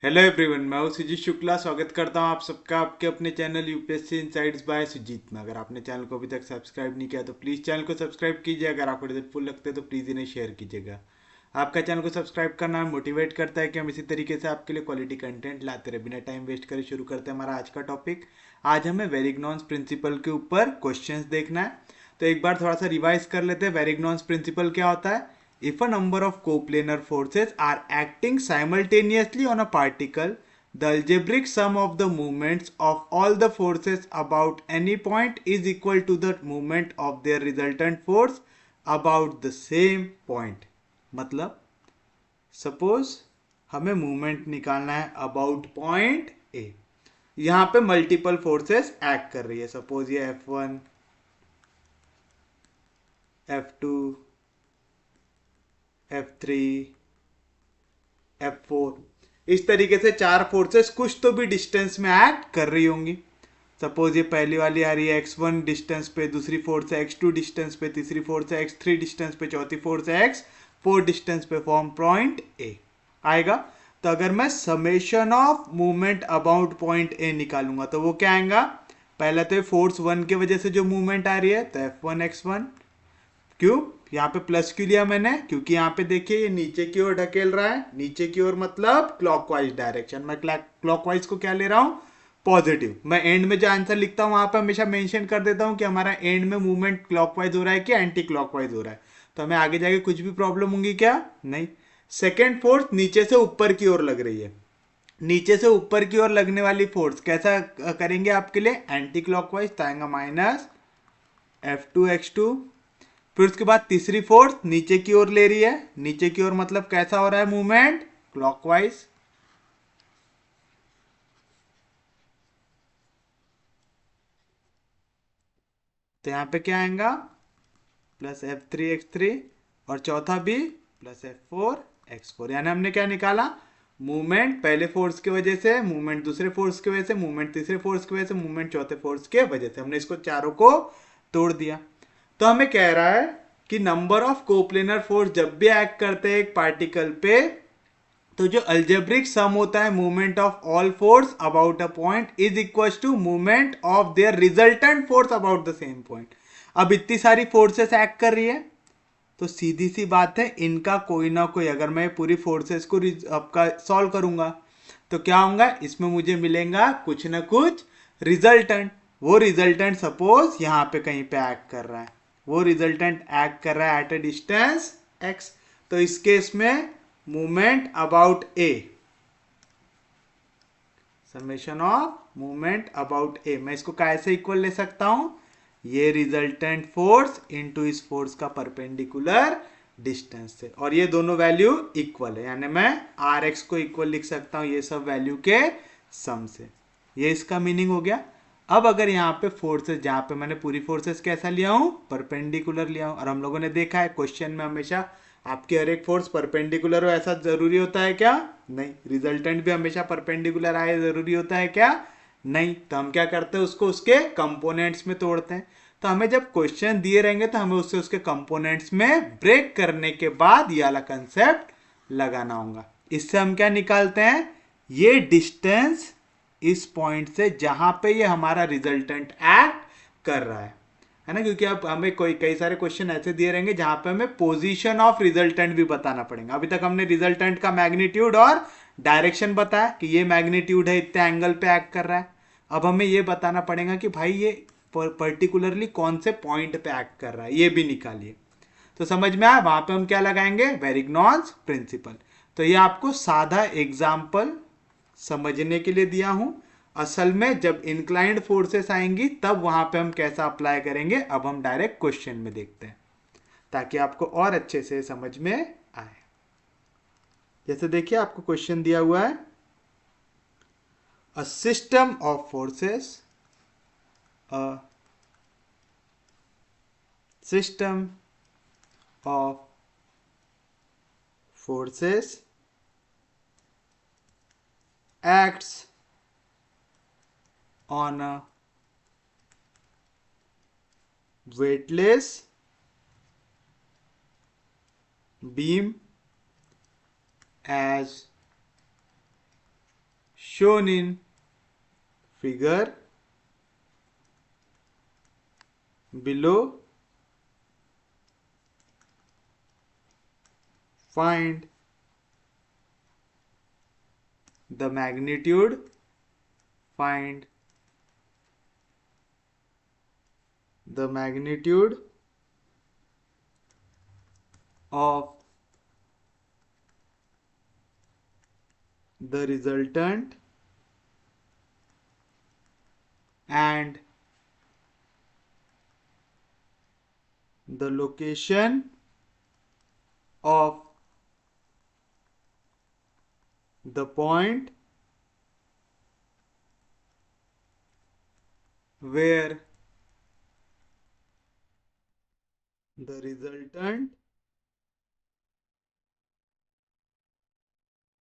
Hello everyone, मैं हूं सुजीत शुक्ला। स्वागत करता हूं आप सबका आपके अपने channel UPSC insights by Sujeet में। अगर आपने चैनल को अभी तक सब्सक्राइब नहीं किया तो प्लीज़ चैनल को सब्सक्राइब कीजिए। अगर आपको रिजल्ट फुल लगते हैं तो प्लीज़ इन्हें शेयर कीजिएगा। आपका चैनल को सब्सक्राइब करना मोटिवेट करता है कि हम इसी तरीके से आपके लिए क्वालिटी कंटेंट लाते रहे। बिना टाइम वेस्ट करे शुरू करते हैं हमारा आज का टॉपिक। आज हमें वेरिग्नॉन्स प्रिंसिपल के ऊपर क्वेश्चंस देखना है। तो एक बार थोड़ा सा रिवाइज कर लेते हैं। वेरिग्नॉन्स प्रिंसिपल क्या होता है? If a number of coplanar forces are acting simultaneously on a particle, the algebraic sum of the moments of all the forces about any point is equal to the moment of their resultant force about the same point. मतलब suppose हमें movement निकालना है about point A. यहां पे multiple forces act कर रही है। Suppose ये F1, F2, F3, F4, इस तरीके से चार फोर्सेस कुछ तो भी डिस्टेंस में एक्ट कर रही होंगी। सपोज ये पहली वाली आ रही है x1 डिस्टेंस पे, दूसरी फोर्स है x2 डिस्टेंस पे, तीसरी फोर्स है x3 डिस्टेंस पे, चौथी फोर्स है x4 डिस्टेंस पे फ्रॉम पॉइंट ए आएगा। तो अगर मैं summation of movement about point A निकालूंगा तो वो क्या आएगा? पहला तो फोर्स 1 की वजह से जो मूवमेंट आ रही है तो F1x1। क्यों यहाँ पे प्लस क्यों लिया मैंने? क्योंकि यहाँ पे देखिए ये नीचे की ओर ढकेल रहा है। नीचे की ओर मतलब क्लॉकवाइज डायरेक्शन। मैं क्लॉकवाइज को क्या ले रहा हूँ? पॉजिटिव। मैं एंड में जो आंसर लिखता हूँ वहां पे हमेशा मेंशन कर देता हूँ कि हमारा एंड में मूवमेंट क्लॉकवाइज हो रहा है कि एंटी क्लॉकवाइज हो रहा है। तो हमें आगे जाके कुछ भी प्रॉब्लम होंगी क्या? नहीं। सेकेंड फोर्स नीचे से ऊपर की ओर लग रही है। नीचे से ऊपर की ओर लगने वाली फोर्स कैसा करेंगे आपके लिए? Anti clockwise. तो आएगा माइनस F2x2। फिर उसके बाद तीसरी फोर्स नीचे की ओर ले रही है। नीचे की ओर मतलब कैसा हो रहा है मूवमेंट? क्लॉकवाइज। तो यहां पे क्या आएगा? Plus F3x3। और चौथा भी प्लस F4x4। यानी हमने क्या निकाला? मूवमेंट पहले फोर्स की वजह से, मूवमेंट दूसरे फोर्स की वजह से, मूवमेंट तीसरे फोर्स की वजह से, मूवमेंट चौथे फोर्स के वजह से। हमने इसको चारों को तोड़ दिया। तो हमें कह रहा है कि नंबर ऑफ कोप्लेनर फोर्स जब भी एक्ट करते हैं एक पार्टिकल पे, तो जो अल्जेब्रिक सम होता है movement of all force about a point is equal to movement of their resultant force about the same point. अब इतनी सारी फोर्सेस एक्ट कर रही है तो सीधी सी बात है इनका कोई ना कोई, अगर मैं पूरी फोर्सेस को आपका सॉल्व करूंगा तो क्या होगा? इसमें मुझे मिलेगा कुछ ना कुछ रिजल्टेंट। वो रिजल्टेंट सपोज यहां पे कहीं पे एक्ट कर रहा है। वो रिजल्टेंट एक्ट कर रहा है एट अ डिस्टेंस x। तो इस केस में movement about A, summation of movement about A, मैं इसको कैसे इक्वल ले सकता हूं? ये रिजल्टेंट फोर्स इनटू इस फोर्स का परपेंडिकुलर डिस्टेंस से। और ये दोनों वैल्यू इक्वल है, यानी मैं आर एक्स को इक्वल लिख सकता हूं ये सब वैल्यू के सम से। ये इसका मीनिंग हो गया। अब अगर यहाँ पे फोर्सेस, जहां पे मैंने पूरी फोर्सेस कैसा लिया हूं? परपेंडिकुलर लिया हूं। और हम लोगों ने देखा है क्वेश्चन में हमेशा आपकी हर एक फोर्स परपेंडिकुलर हो ऐसा जरूरी होता है क्या? नहीं। रिजल्टेंट भी हमेशा परपेंडिकुलर आए जरूरी होता है क्या? नहीं। तो हम क्या करते हैं? उसको उसके कंपोनेंट्स में तोड़ते हैं। तो हमें जब क्वेश्चन दिए रहेंगे तो हमें उससे उसके कंपोनेंट्स में ब्रेक करने के बाद ये वाला कंसेप्ट लगाना होगा। इससे हम क्या निकालते हैं? ये डिस्टेंस इस पॉइंट से जहां पे ये हमारा रिजल्टेंट एक्ट कर रहा है ना? क्योंकि अब हमें कोई कई सारे क्वेश्चन ऐसे दिए रहेंगे जहां पे हमें पोजीशन ऑफ रिजल्टेंट भी बताना पड़ेगा। अभी तक हमने रिजल्टेंट का मैग्नीट्यूड और डायरेक्शन बताया कि ये मैग्नीट्यूड है, इतने एंगल पे एक्ट कर रहा है। अब हमें ये बताना पड़ेगा कि भाई ये पर्टिकुलरली कौन से पॉइंट पे एक्ट कर रहा है, ये भी निकालिए। तो समझ में आया? वहां पे हम क्या लगाएंगे? वेरिग्नॉन्स प्रिंसिपल। तो ये आपको साधा एग्जाम्पल समझने के लिए दिया हूं। असल में जब इंक्लाइंड फोर्सेस आएंगी तब वहां पे हम कैसा अप्लाई करेंगे, अब हम डायरेक्ट क्वेश्चन में देखते हैं ताकि आपको और अच्छे से समझ में आए। जैसे देखिए आपको क्वेश्चन दिया हुआ है, a system of forces, a system of forces acts on a weightless beam as shown in figure below. Find the magnitude. Find the magnitude of the resultant and the location of the point where the resultant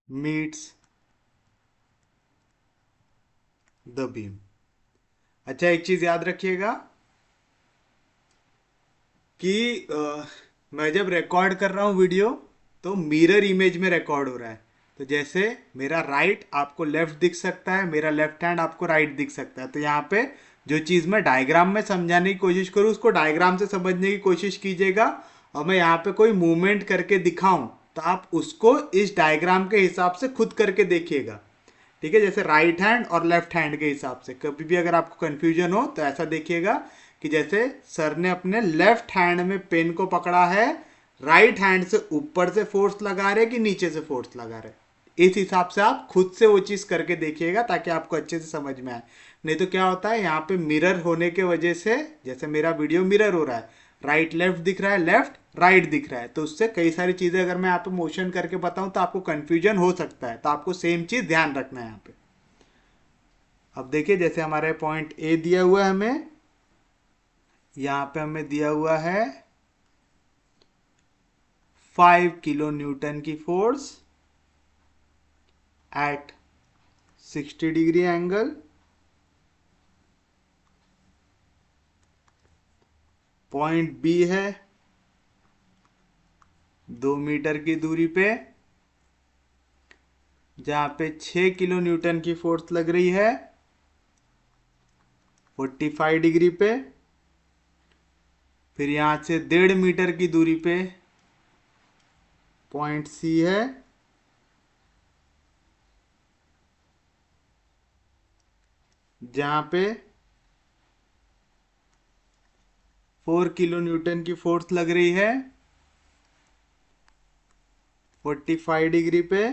meets the beam. अच्छा, एक चीज याद रखिएगा कि मैं जब record कर रहा हूँ वीडियो तो मिरर इमेज में रिकॉर्ड हो रहा है। तो जैसे मेरा राइट आपको लेफ्ट दिख सकता है, मेरा लेफ्ट हैंड आपको राइट दिख सकता है। तो यहाँ पे जो चीज़ मैं डायग्राम में समझाने की कोशिश करूँ उसको डायग्राम से समझने की कोशिश कीजिएगा, और मैं यहाँ पे कोई मूवमेंट करके दिखाऊं तो आप उसको इस डायग्राम के हिसाब से खुद करके देखिएगा। ठीक है, जैसे राइट हैंड और लेफ्ट हैंड के हिसाब से कभी भी अगर आपको कंफ्यूजन हो तो ऐसा देखिएगा कि जैसे सर ने अपने लेफ्ट हैंड में पेन को पकड़ा है, राइट हैंड से ऊपर से फोर्स लगा रहे कि नीचे से फोर्स लगा रहे, इस हिसाब से आप खुद से वो चीज करके देखिएगा ताकि आपको अच्छे से समझ में आए। नहीं तो क्या होता है, यहाँ पे मिरर होने के वजह से, जैसे मेरा वीडियो मिरर हो रहा है, राइट लेफ्ट दिख रहा है, लेफ्ट राइट दिख रहा है, तो उससे कई सारी चीजें अगर मैं यहाँ पे मोशन करके बताऊं तो आपको कंफ्यूजन हो सकता है। तो आपको सेम चीज ध्यान रखना है यहाँ पे। अब देखिए, जैसे हमारे पॉइंट ए दिया हुआ है, हमें यहाँ पे हमें दिया हुआ है 5 किलो न्यूटन की force at 60 degree angle. Point B है 2 मीटर की दूरी पे, जहां पे 6 किलो न्यूटन की फोर्स लग रही है 45 डिग्री पे। फिर यहां से 1.5 मीटर की दूरी पे पॉइंट सी है, जहां पे 4 किलो न्यूटन की फोर्स लग रही है 45 डिग्री पे,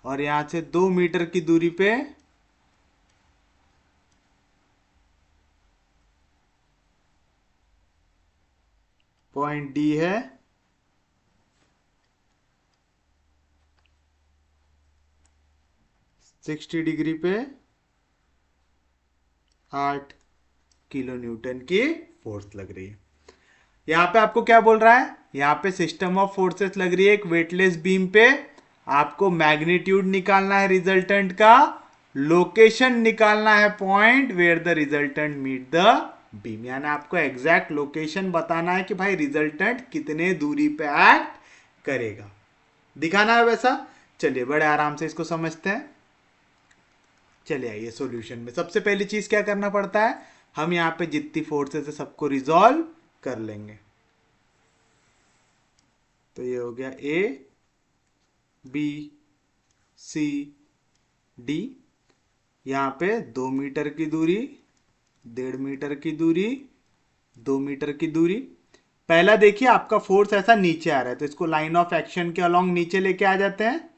और यहां से 2 मीटर की दूरी पे पॉइंट डी है, सिक्सटी डिग्री पे 8 किलो न्यूटन की फोर्स लग रही है। यहां पे आपको क्या बोल रहा है, यहां पे सिस्टम ऑफ फोर्सेस लग रही है एक वेटलेस बीम पे। आपको मैग्नीट्यूड निकालना है रिजल्टेंट का, लोकेशन निकालना है point where the resultant meet the beam, यानी आपको एग्जैक्ट लोकेशन बताना है कि भाई रिजल्टेंट कितने दूरी पे एक्ट करेगा, दिखाना है वैसा। चलिए बड़े आराम से इसको समझते हैं। चलिए आइए सॉल्यूशन में सबसे पहली चीज क्या करना पड़ता है, हम यहां पे जितनी फोर्सेस है सबको रिजॉल्व कर लेंगे। तो ये हो गया ए बी सी डी, यहां पे 2 मीटर की दूरी, 1.5 मीटर की दूरी, 2 मीटर की दूरी। पहला देखिए आपका फोर्स ऐसा नीचे आ रहा है तो इसको लाइन ऑफ एक्शन के अलोंग नीचे लेके आ जाते हैं।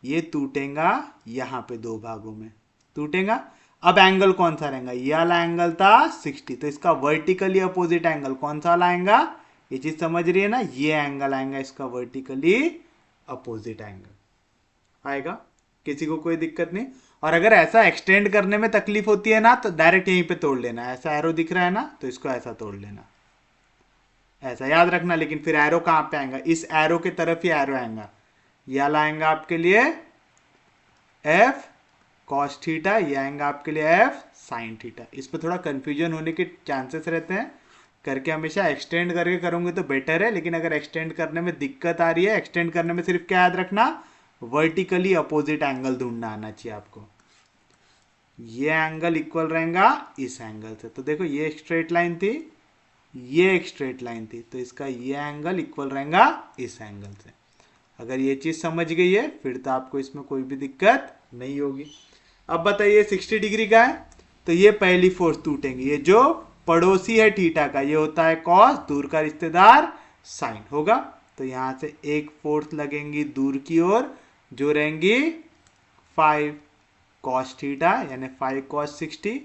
ये टूटेगा यहां पे 2 भागों में टूटेगा। अब एंगल कौन सा रहेगा, ये वाला एंगल था 60, तो इसका वर्टिकली अपोजिट एंगल कौन सा वाला आएगा, ये चीज समझ रही है ना, ये एंगल आएगा इसका वर्टिकली अपोजिट एंगल आएगा, किसी को कोई दिक्कत नहीं। और अगर ऐसा एक्सटेंड करने में तकलीफ होती है ना तो डायरेक्ट यहीं पे तोड़ लेना, ऐसा एरो दिख रहा है ना तो इसको ऐसा तोड़ लेना, ऐसा याद रखना। लेकिन फिर एरो कहां पे आएगा, इस एरो के तरफ ही एरो आएगा, यह लाएंगा आपके लिए एफ कॉस थीटा, ये आएगा आपके लिए एफ साइन थीटा। इस पर थोड़ा कंफ्यूजन होने के चांसेस रहते हैं, करके हमेशा एक्सटेंड करके करोगे तो बेटर है। लेकिन अगर एक्सटेंड करने में दिक्कत आ रही है, एक्सटेंड करने में सिर्फ क्या याद रखना, वर्टिकली अपोजिट एंगल ढूंढना आना चाहिए आपको। ये एंगल इक्वल रहेगा इस एंगल से। तो देखो ये एक स्ट्रेट लाइन थी, ये एक स्ट्रेट लाइन थी, तो इसका ये एंगल इक्वल रहेगा इस एंगल से। अगर ये चीज समझ गई है फिर तो आपको इसमें कोई भी दिक्कत नहीं होगी। अब बताइए 60 डिग्री का है तो ये पहली फोर्स टूटेंगी, ये जो पड़ोसी है थीटा का ये होता है कॉस, दूर का रिश्तेदार साइन होगा। तो यहां से एक फोर्स लगेंगी दूर की ओर जो रहेंगी 5 कॉस थीटा यानी 5 कॉस 60,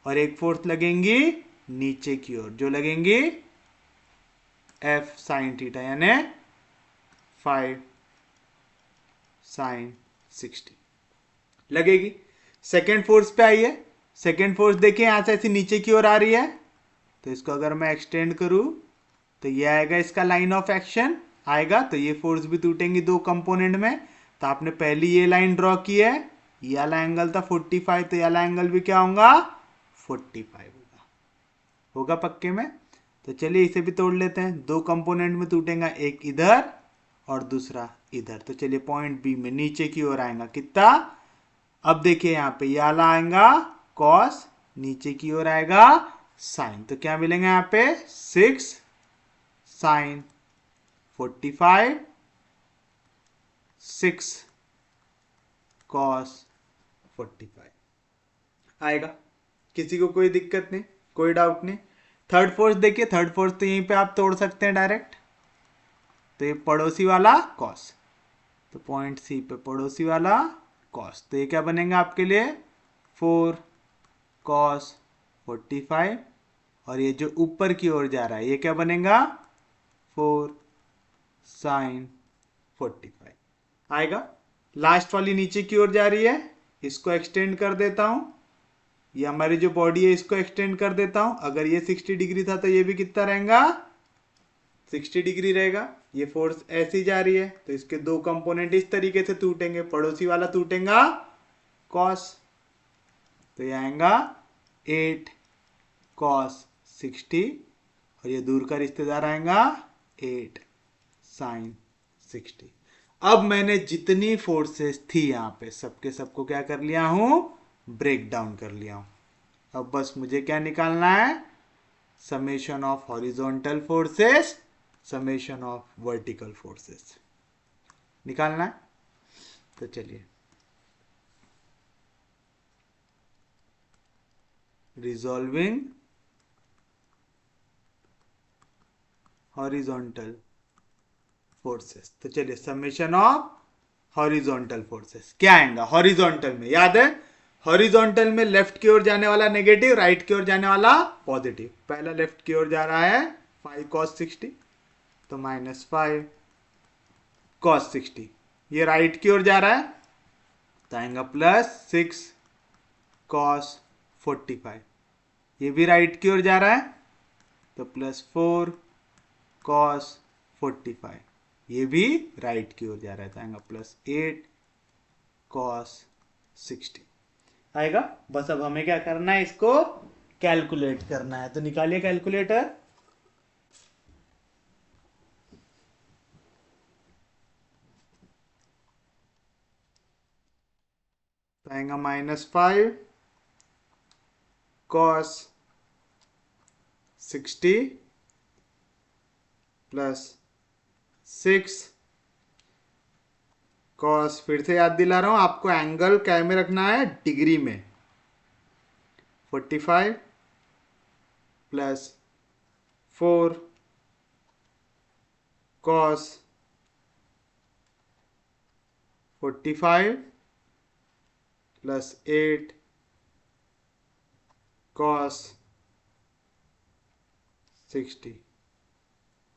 और एक फोर्स लगेंगी नीचे की ओर जो लगेंगी f साइन थीटा यानी 5 साइन 60 लगेगी। सेकेंड फोर्स पे आई है, सेकेंड फोर्स देखिए यहां से ऐसी नीचे की ओर आ रही है, तो इसको अगर मैं एक्सटेंड करूं तो ये आएगा इसका लाइन ऑफ एक्शन आएगा, तो ये फोर्स भी टूटेंगी दो कंपोनेंट में। तो आपने पहली ये लाइन ड्रॉ की है, ये वाला एंगल था 45, तो ये वाला एंगल भी क्या होगा 45 होगा पक्के में। तो चलिए इसे भी तोड़ लेते हैं, दो कंपोनेंट में टूटेगा, एक इधर और दूसरा इधर। तो चलिए पॉइंट बी में नीचे की ओर आएगा कितना, अब देखिए यहाँ पे ये वाला आएगा कॉस, नीचे की ओर आएगा साइन, तो क्या मिलेंगे यहाँ पे 6 साइन 45 6 कॉस 45 आएगा। किसी को कोई दिक्कत नहीं, कोई डाउट नहीं। थर्ड फोर्स देखिए, थर्ड फोर्स तो यहीं पे आप तोड़ सकते हैं डायरेक्ट, तो ये पड़ोसी वाला कॉस, तो पॉइंट सी पे पड़ोसी वाला कॉस, तो ये क्या बनेगा आपके लिए 4 कॉस 45, और ये जो ऊपर की ओर जा रहा है ये क्या बनेगा 4 साइन 45 आएगा। लास्ट वाली नीचे की ओर जा रही है, इसको एक्सटेंड कर देता हूं, ये हमारी जो बॉडी है इसको एक्सटेंड कर देता हूं। अगर ये 60 डिग्री था तो ये भी कितना रहेगा 60 डिग्री रहेगा। ये फोर्स ऐसी जा रही है तो इसके दो कंपोनेंट इस तरीके से टूटेंगे, पड़ोसी वाला टूटेगा कॉस, तो ये आएगा 8 कॉस 60, और ये दूर का रिश्तेदार आएगा 8 साइन 60। अब मैंने जितनी फोर्सेस थी यहाँ पे सबके सबको क्या कर लिया हूं ब्रेक डाउन कर लिया हूं। अब बस मुझे क्या निकालना है, summation of horizontal forces summation of vertical forces निकालना है। तो चलिए रिजॉल्विंग हॉरिजॉन्टल फोर्सेस, तो चलिए समेशन ऑफ हॉरिजॉन्टल फोर्सेस क्या आएगा। हॉरिजॉन्टल में याद है, हॉरिजॉन्टल में लेफ्ट की ओर जाने वाला नेगेटिव, राइट की ओर जाने वाला पॉजिटिव। पहला लेफ्ट की ओर जा रहा है 5 cos 60, तो -5 cos 60। ये राइट की ओर जा रहा है तो आएगा +6 cos 45। ये भी राइट की ओर जा रहा है तो +4 cos 45। ये भी राइट की ओर जा रहा है तो आएगा +8 cos 60 आएगा। बस अब हमें क्या करना है, इसको कैलकुलेट करना है, तो निकालिए कैलकुलेटर। तो आएगा -5 cos 60 +6 cos, फिर से याद दिला रहा हूं आपको, एंगल क्या में रखना है डिग्री में, 45 +4 cos 45 +8 cos 60।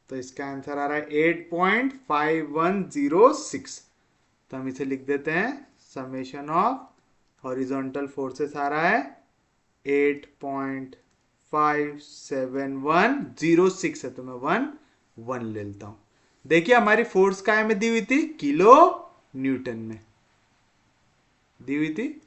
तो इसका आंसर आ रहा है 8.5106। तो हम इसे लिख देते हैं, समेशन ऑफ हॉरिजॉन्टल फोर्सेस आ रहा है 8.57106 है, तो मैं 1 ले लेता हूं। देखिए हमारी फोर्स काय में दी हुई थी, किलो न्यूटन में दी हुई थी,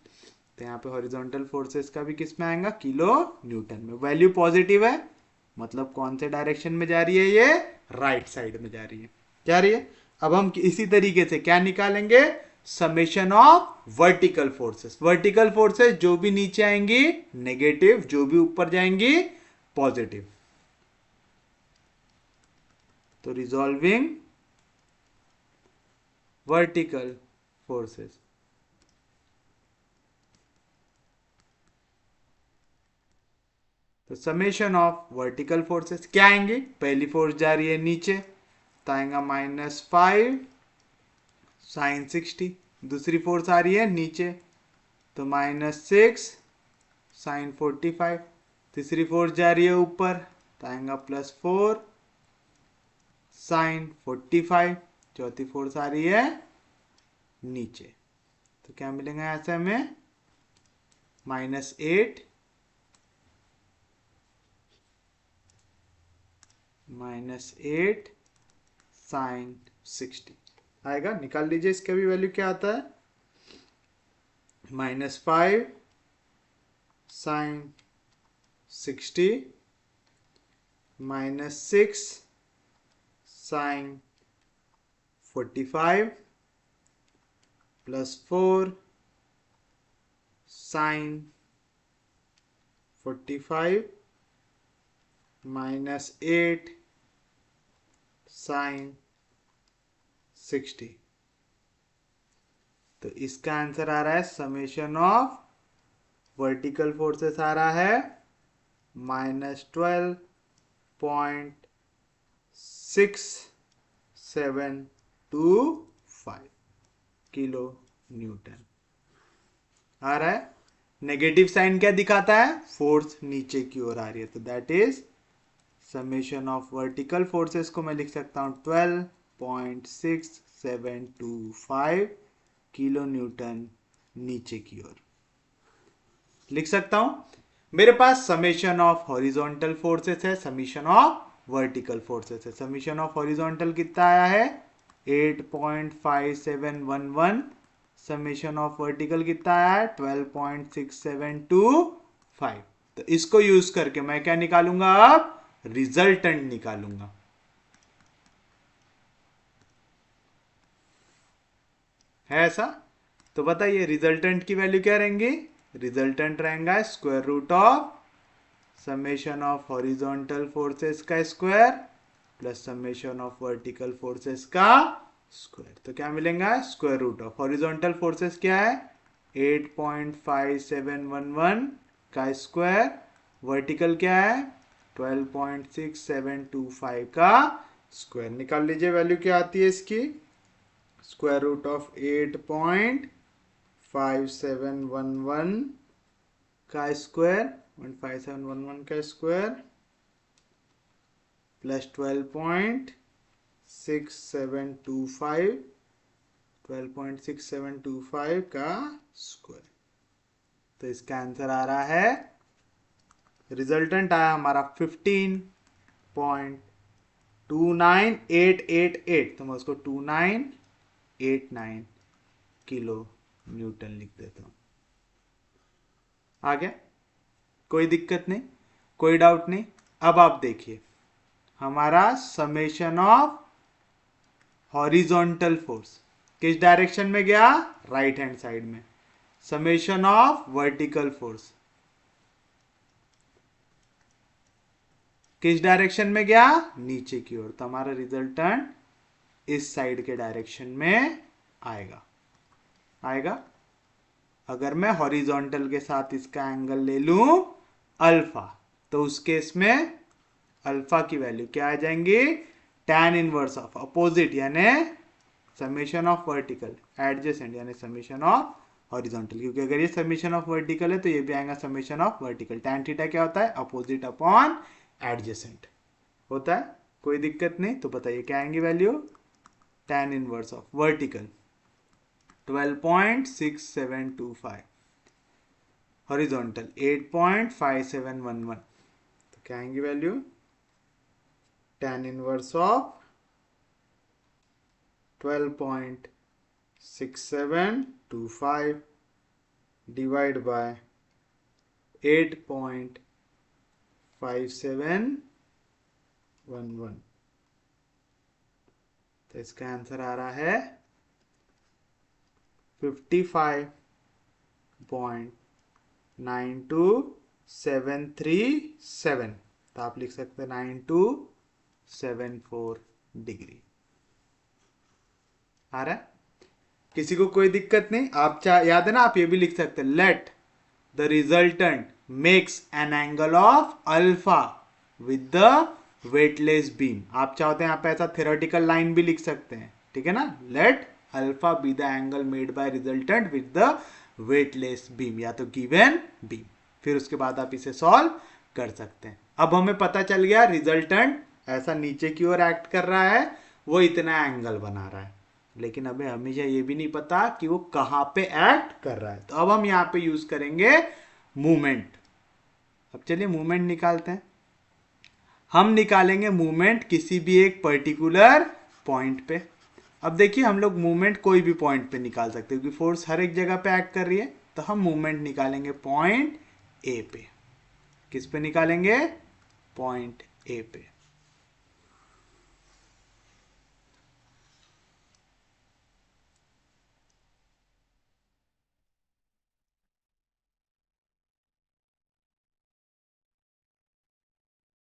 तो यहाँ पे हॉरिजॉन्टल फोर्सेस का भी किस में आएगा किलो न्यूटन में। वैल्यू पॉजिटिव है मतलब कौन से डायरेक्शन में जा रही है, ये राइट साइड में जा रही है, जा रही है। अब हम इसी तरीके से क्या निकालेंगे, summation of vertical forces. Vertical forces जो भी नीचे आएंगी नेगेटिव, जो भी ऊपर जाएंगी पॉजिटिव। तो रिजॉल्विंग वर्टिकल फोर्सेस, तो समेशन ऑफ वर्टिकल फोर्सेस क्या आएंगे? पहली फोर्स जा रही है नीचे, तो आएगा -5 साइन 60। दूसरी फोर्स आ रही है नीचे, तो -6 साइन 45। तीसरी फोर्स जा रही है ऊपर, तो आएगा +4 साइन 45। चौथी फोर्स आ रही है नीचे, तो क्या मिलेगा ऐसे हमें? -8 -8 साइन 60 आएगा। निकाल लीजिए इसका भी वैल्यू क्या आता है। -5 साइन 60 -6 साइन 45 +4 साइन 45 -8 साइन 60। तो इसका आंसर आ रहा है समेशन ऑफ वर्टिकल फोर्सेस आ रहा है -12.6725 किलो न्यूटन आ रहा है। नेगेटिव साइन क्या दिखाता है? फोर्स नीचे की ओर आ रही है, तो that is summation of vertical forces को मैं लिख सकता हूं 12.6725 किलो न्यूटन नीचे की ओर लिख सकता हूं। मेरे पास समेशन ऑफ हॉरिजॉन्टल फोर्सेस है, समेशन ऑफ वर्टिकल फोर्सेस है। समेशन ऑफ हॉरिजॉन्टल कितना आया है? 8.5711। समेशन ऑफ वर्टिकल कितना आया है? 12.6725। तो इसको यूज करके मैं क्या निकालूंगा? अब रिजल्टेंट निकालूंगा। है ऐसा? तो बताइए रिजल्टेंट की वैल्यू क्या रहेंगी? रिजल्टेंट रहेगा square root of summation of horizontal forces का square plus summation of vertical forces का स्क्वायर। तो क्या मिलेगा? Square root of horizontal forces क्या है? 8.5711 का स्क्वायर, वर्टिकल क्या है? 12.6725 का स्क्वायर। निकाल लीजिए वैल्यू क्या आती है इसकी। स्क्वायर रूट ऑफ 8.5711 का स्क्वायर 15711 का स्क्वायर प्लस 12.6725 का स्क्वायर। तो इसका आंसर आ रहा है, रिजल्टेंट आया हमारा 15.29888। तो मैं उसको 2989 किलो न्यूटन लिख देता हूं। आ गया? कोई दिक्कत नहीं, कोई डाउट नहीं। अब आप देखिए हमारा समेशन ऑफ हॉरिजॉन्टल फोर्स किस डायरेक्शन में गया? राइट हैंड साइड में। समेशन ऑफ वर्टिकल फोर्स किस डायरेक्शन में गया? नीचे की ओर। तो हमारा रिजल्टेंट इस साइड के डायरेक्शन में आएगा। आएगा। अगर मैं हॉरिजॉन्टल के साथ इसका एंगल ले लूं अल्फा, तो उस केस में अल्फा की वैल्यू क्या आ जाएंगी? tan इनवर्स ऑफ अपोजिट यानी समेशन ऑफ वर्टिकल, एडजेसेंट यानी समेशन ऑफ हॉरिजॉन्टल। क्योंकि अगर ये समेशन ऑफ वर्टिकल है तो ये भी आएगा summation of vertical. tan theta क्या होता है? अपोजिट अपॉन एडजेसेंट होता है। कोई दिक्कत नहीं। तो बताइए क्या आएंगी value? tan inverse of vertical 12.6725, horizontal 8.5711। तो क्या आएंगी value? tan inverse of 12.6725 divide by 8.5711। तो इसका आंसर आ रहा है 55.92737, तो आप लिख सकते हैं 9274 डिग्री। आ रहा है? किसी को कोई दिक्कत नहीं? आप याद है ना, आप ये भी लिख सकते हैं, late the resultant makes an angle of alpha with the weightless beam. आप चाहते हैं यहाँ पे ऐसा थ्योरेटिकल लाइन भी लिख सकते हैं, ठीक है ना, let alpha be the angle made by resultant with the weightless beam, या तो गिवन बीम। फिर उसके बाद आप इसे सॉल्व कर सकते हैं। अब हमें पता चल गया रिजल्टेंट ऐसा नीचे की ओर एक्ट कर रहा है, वो इतना एंगल बना रहा है, लेकिन हमें हमेशा ये भी नहीं पता कि वो कहां पे एक्ट कर रहा है। तो अब हम यहां पे यूज करेंगे मूवमेंट। अब चलिए मूवमेंट निकालते हैं। हम निकालेंगे मूवमेंट किसी भी एक पर्टिकुलर पॉइंट पे। अब देखिए हम लोग मूवमेंट कोई भी पॉइंट पे निकाल सकते हैं क्योंकि फोर्स हर एक जगह पे एक्ट कर रही है। तो हम मूवमेंट निकालेंगे पॉइंट ए पे। किस पे निकालेंगे? पॉइंट ए पे।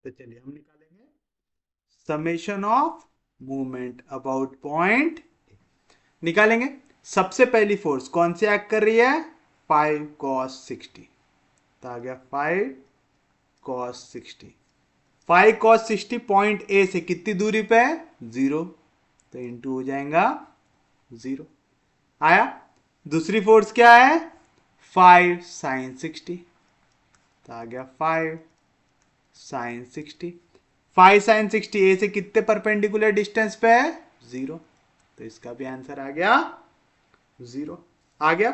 तो चलिए हम निकालेंगे summation of movement about point निकालेंगे। सबसे पहली फोर्स कौन सी एक्ट कर रही है? 5 cos 60। तो आ गया 5 cos 60। 5 cos 60 पॉइंट ए से कितनी दूरी पे है? 0, तो इंटू हो जाएगा 0। आया। दूसरी फोर्स क्या है? 5 sin 60। तो आ गया 5 sin 60। 5 sin 60 ए से कितने परपेंडिकुलर डिस्टेंस पे है? 0, तो इसका भी आंसर आ गया 0। आ गया।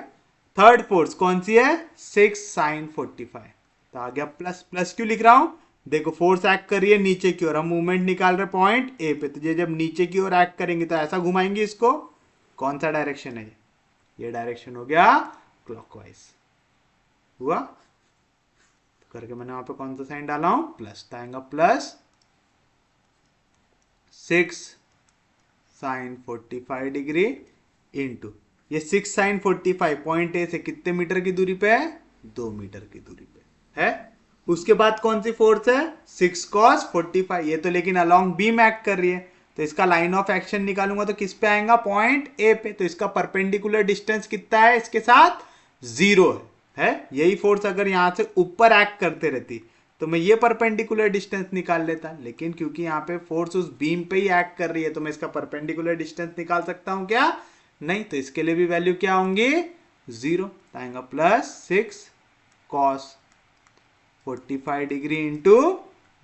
थर्ड फोर्स कौन सी है? 6 sin 45। तो आ गया प्लस। प्लस क्यों लिख रहा हूं? देखो फोर्स एक्ट कर रही है नीचे की ओर, हम मूवमेंट निकाल रहे पॉइंट ए पे, तो ये जब नीचे की ओर एक्ट करेंगे तो ऐसा घुमाएंगे इसको। कौन सा डायरेक्शन है? ये डायरेक्शन हो गया क्लॉकवाइज। हुआ? तो करके मैंने वहां पे कौन सा साइन डाला हूं? प्लस। तो आएगा प्लस 6 sin 45 डिग्री इंटू ये 6 sin 45 पॉइंट ए से कितने मीटर की दूरी पे है? 2 मीटर की दूरी पे है। उसके बाद कौन सी फोर्स है? 6 cos 45। ये तो लेकिन अलोंग बीम एक्ट कर रही है, तो इसका लाइन ऑफ एक्शन निकालूंगा तो किस पे आएगा? पॉइंट ए पे। तो इसका परपेंडिकुलर डिस्टेंस कितना है इसके साथ? 0 है। यही फोर्स अगर यहां से ऊपर एक्ट करते रहती तो मैं ये परपेंडिकुलर डिस्टेंस निकाल लेता, लेकिन क्योंकि यहाँ पे फोर्स उस बीम पे ही एक्ट कर रही है तो मैं इसका परपेंडिकुलर डिस्टेंस निकाल सकता हूं क्या? नहीं। तो इसके लिए भी वैल्यू क्या होंगी? 0। आएगा प्लस 6 cos 45 डिग्री इंटू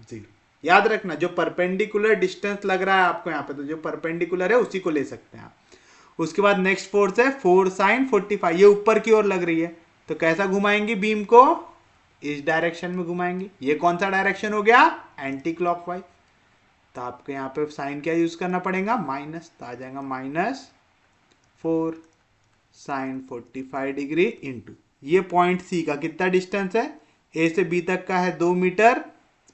0। याद रखना जो परपेंडिकुलर डिस्टेंस लग रहा है आपको यहाँ पे, तो जो परपेंडिकुलर है उसी को ले सकते हैं आप। उसके बाद नेक्स्ट फोर्स है 4 sin 45। ये ऊपर की ओर लग रही है, तो कैसा घुमाएंगे बीम को? इस डायरेक्शन में घुमाएंगे। ये कौन सा डायरेक्शन हो गया? Anti clockwise. तो आपको यहाँ पे साइन क्या यूज करना पड़ेगा? माइनस। तो आ जाएगा -4 sin 45 डिग्री इंटू ये पॉइंट सी का कितना डिस्टेंस है? ए से बी तक का है 2 मीटर,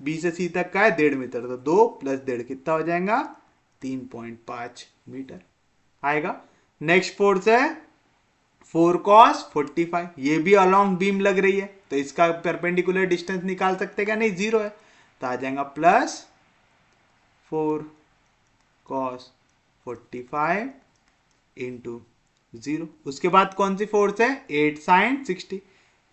बी से सी तक का है 1.5 मीटर, तो 2 + 1.5 कितना हो जाएगा? 3.5 मीटर आएगा। नेक्स्ट फोर्स है 4 cos 45। ये भी अलोंग बीम लग रही है, तो इसका परपेंडिकुलर डिस्टेंस निकाल सकते क्या? नहीं, 0 है। तो आ जाएगा +4 cos 45 इंटू 0। उसके बाद कौन सी फोर्स है? 8 sin 60।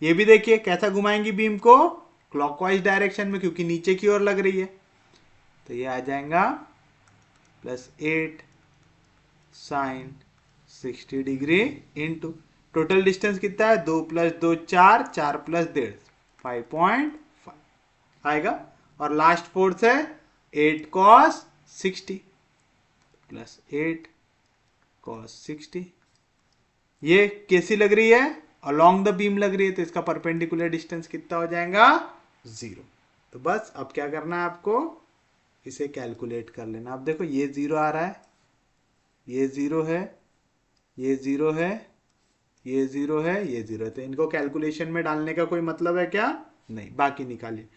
ये भी देखिए कैसा घुमाएंगी बीम को? क्लॉकवाइज डायरेक्शन में, क्योंकि नीचे की ओर लग रही है। तो ये आ जाएगा +8 sin 60 degree into total distance कितना है? 2 + 2 4, 4 + 1.5 5.5 आएगा। और लास्ट फोर्स है 8 cos 60 प्लस 8 cos 60। ये कैसी लग रही है? अलोंग द बीम लग रही है, तो इसका परपेंडिकुलर डिस्टेंस कितना हो जाएगा? 0। तो बस अब क्या करना है आपको? इसे कैलकुलेट कर लेना। अब देखो ये 0 आ रहा है, ये 0 है, ये 0 है, ये 0 है, ये 0 है, तो इनको कैलकुलेशन में डालने का कोई मतलब है क्या? नहीं। बाकी निकालिए।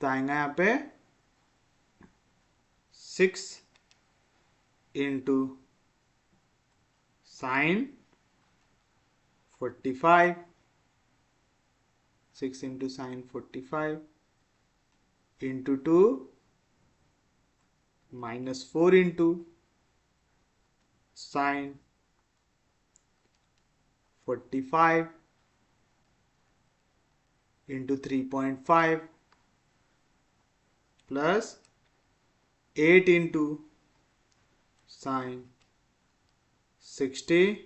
तो आएगा यहाँ पे 6 into sine 45, 6 into sine 45 into 2 minus 4 into sine 45 into 3.5 plus 8 into sine 60